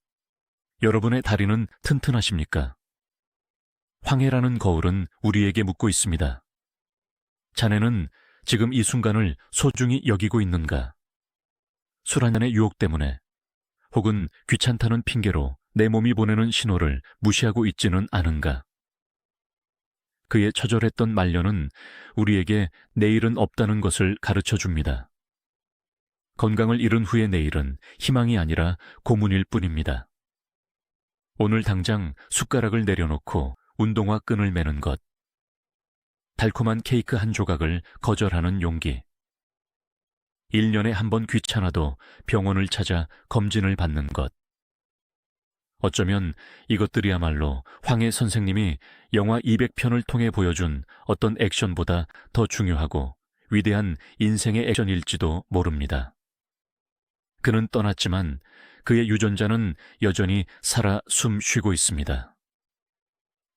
여러분의 다리는 튼튼하십니까? 황해라는 거울은 우리에게 묻고 있습니다. 자네는 지금 이 순간을 소중히 여기고 있는가? 술 한잔의 유혹 때문에 혹은 귀찮다는 핑계로 내 몸이 보내는 신호를 무시하고 있지는 않은가? 그의 처절했던 말년은 우리에게 내일은 없다는 것을 가르쳐 줍니다. 건강을 잃은 후의 내일은 희망이 아니라 고문일 뿐입니다. 오늘 당장 숟가락을 내려놓고 운동화 끈을 매는 것, 달콤한 케이크 한 조각을 거절하는 용기, 1년에 한 번 귀찮아도 병원을 찾아 검진을 받는 것. 어쩌면 이것들이야말로 황해 선생님이 영화 200편을 통해 보여준 어떤 액션보다 더 중요하고 위대한 인생의 액션일지도 모릅니다. 그는 떠났지만 그의 유전자는 여전히 살아 숨 쉬고 있습니다.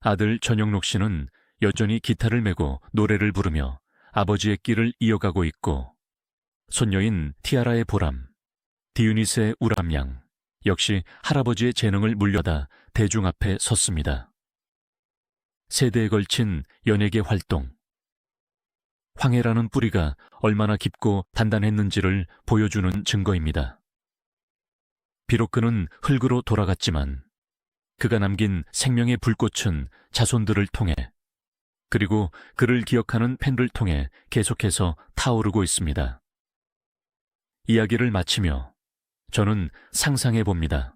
아들 전영록 씨는 여전히 기타를 메고 노래를 부르며 아버지의 길을 이어가고 있고, 손녀인 티아라의 보람, 디유니스의 우람양 역시 할아버지의 재능을 물려다 대중 앞에 섰습니다. 세대에 걸친 연예계 활동, 황해라는 뿌리가 얼마나 깊고 단단했는지를 보여주는 증거입니다. 비록 그는 흙으로 돌아갔지만 그가 남긴 생명의 불꽃은 자손들을 통해, 그리고 그를 기억하는 팬들 통해 계속해서 타오르고 있습니다. 이야기를 마치며 저는 상상해 봅니다.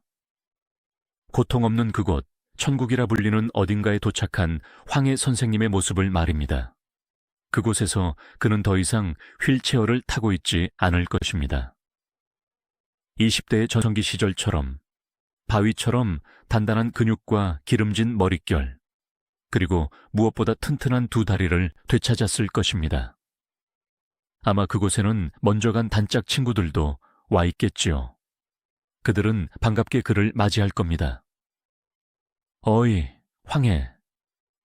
고통 없는 그곳, 천국이라 불리는 어딘가에 도착한 황해 선생님의 모습을 말입니다. 그곳에서 그는 더 이상 휠체어를 타고 있지 않을 것입니다. 20대의 전성기 시절처럼 바위처럼 단단한 근육과 기름진 머릿결, 그리고 무엇보다 튼튼한 두 다리를 되찾았을 것입니다. 아마 그곳에는 먼저 간 단짝 친구들도 와 있겠지요. 그들은 반갑게 그를 맞이할 겁니다. 어이, 황해,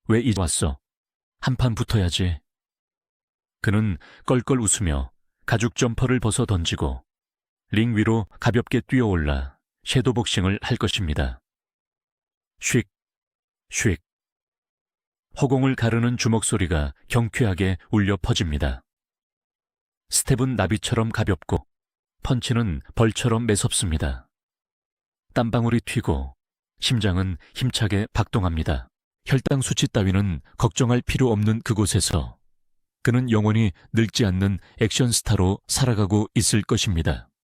왜 이제 왔어? 한판 붙어야지. 그는 껄껄 웃으며 가죽 점퍼를 벗어 던지고 링 위로 가볍게 뛰어올라 섀도우 복싱을 할 것입니다. 쉭, 쉭. 허공을 가르는 주먹 소리가 경쾌하게 울려 퍼집니다. 스텝은 나비처럼 가볍고 펀치는 벌처럼 매섭습니다. 땀방울이 튀고 심장은 힘차게 박동합니다. 혈당 수치 따위는 걱정할 필요 없는 그곳에서 그는 영원히 늙지 않는 액션 스타로 살아가고 있을 것입니다.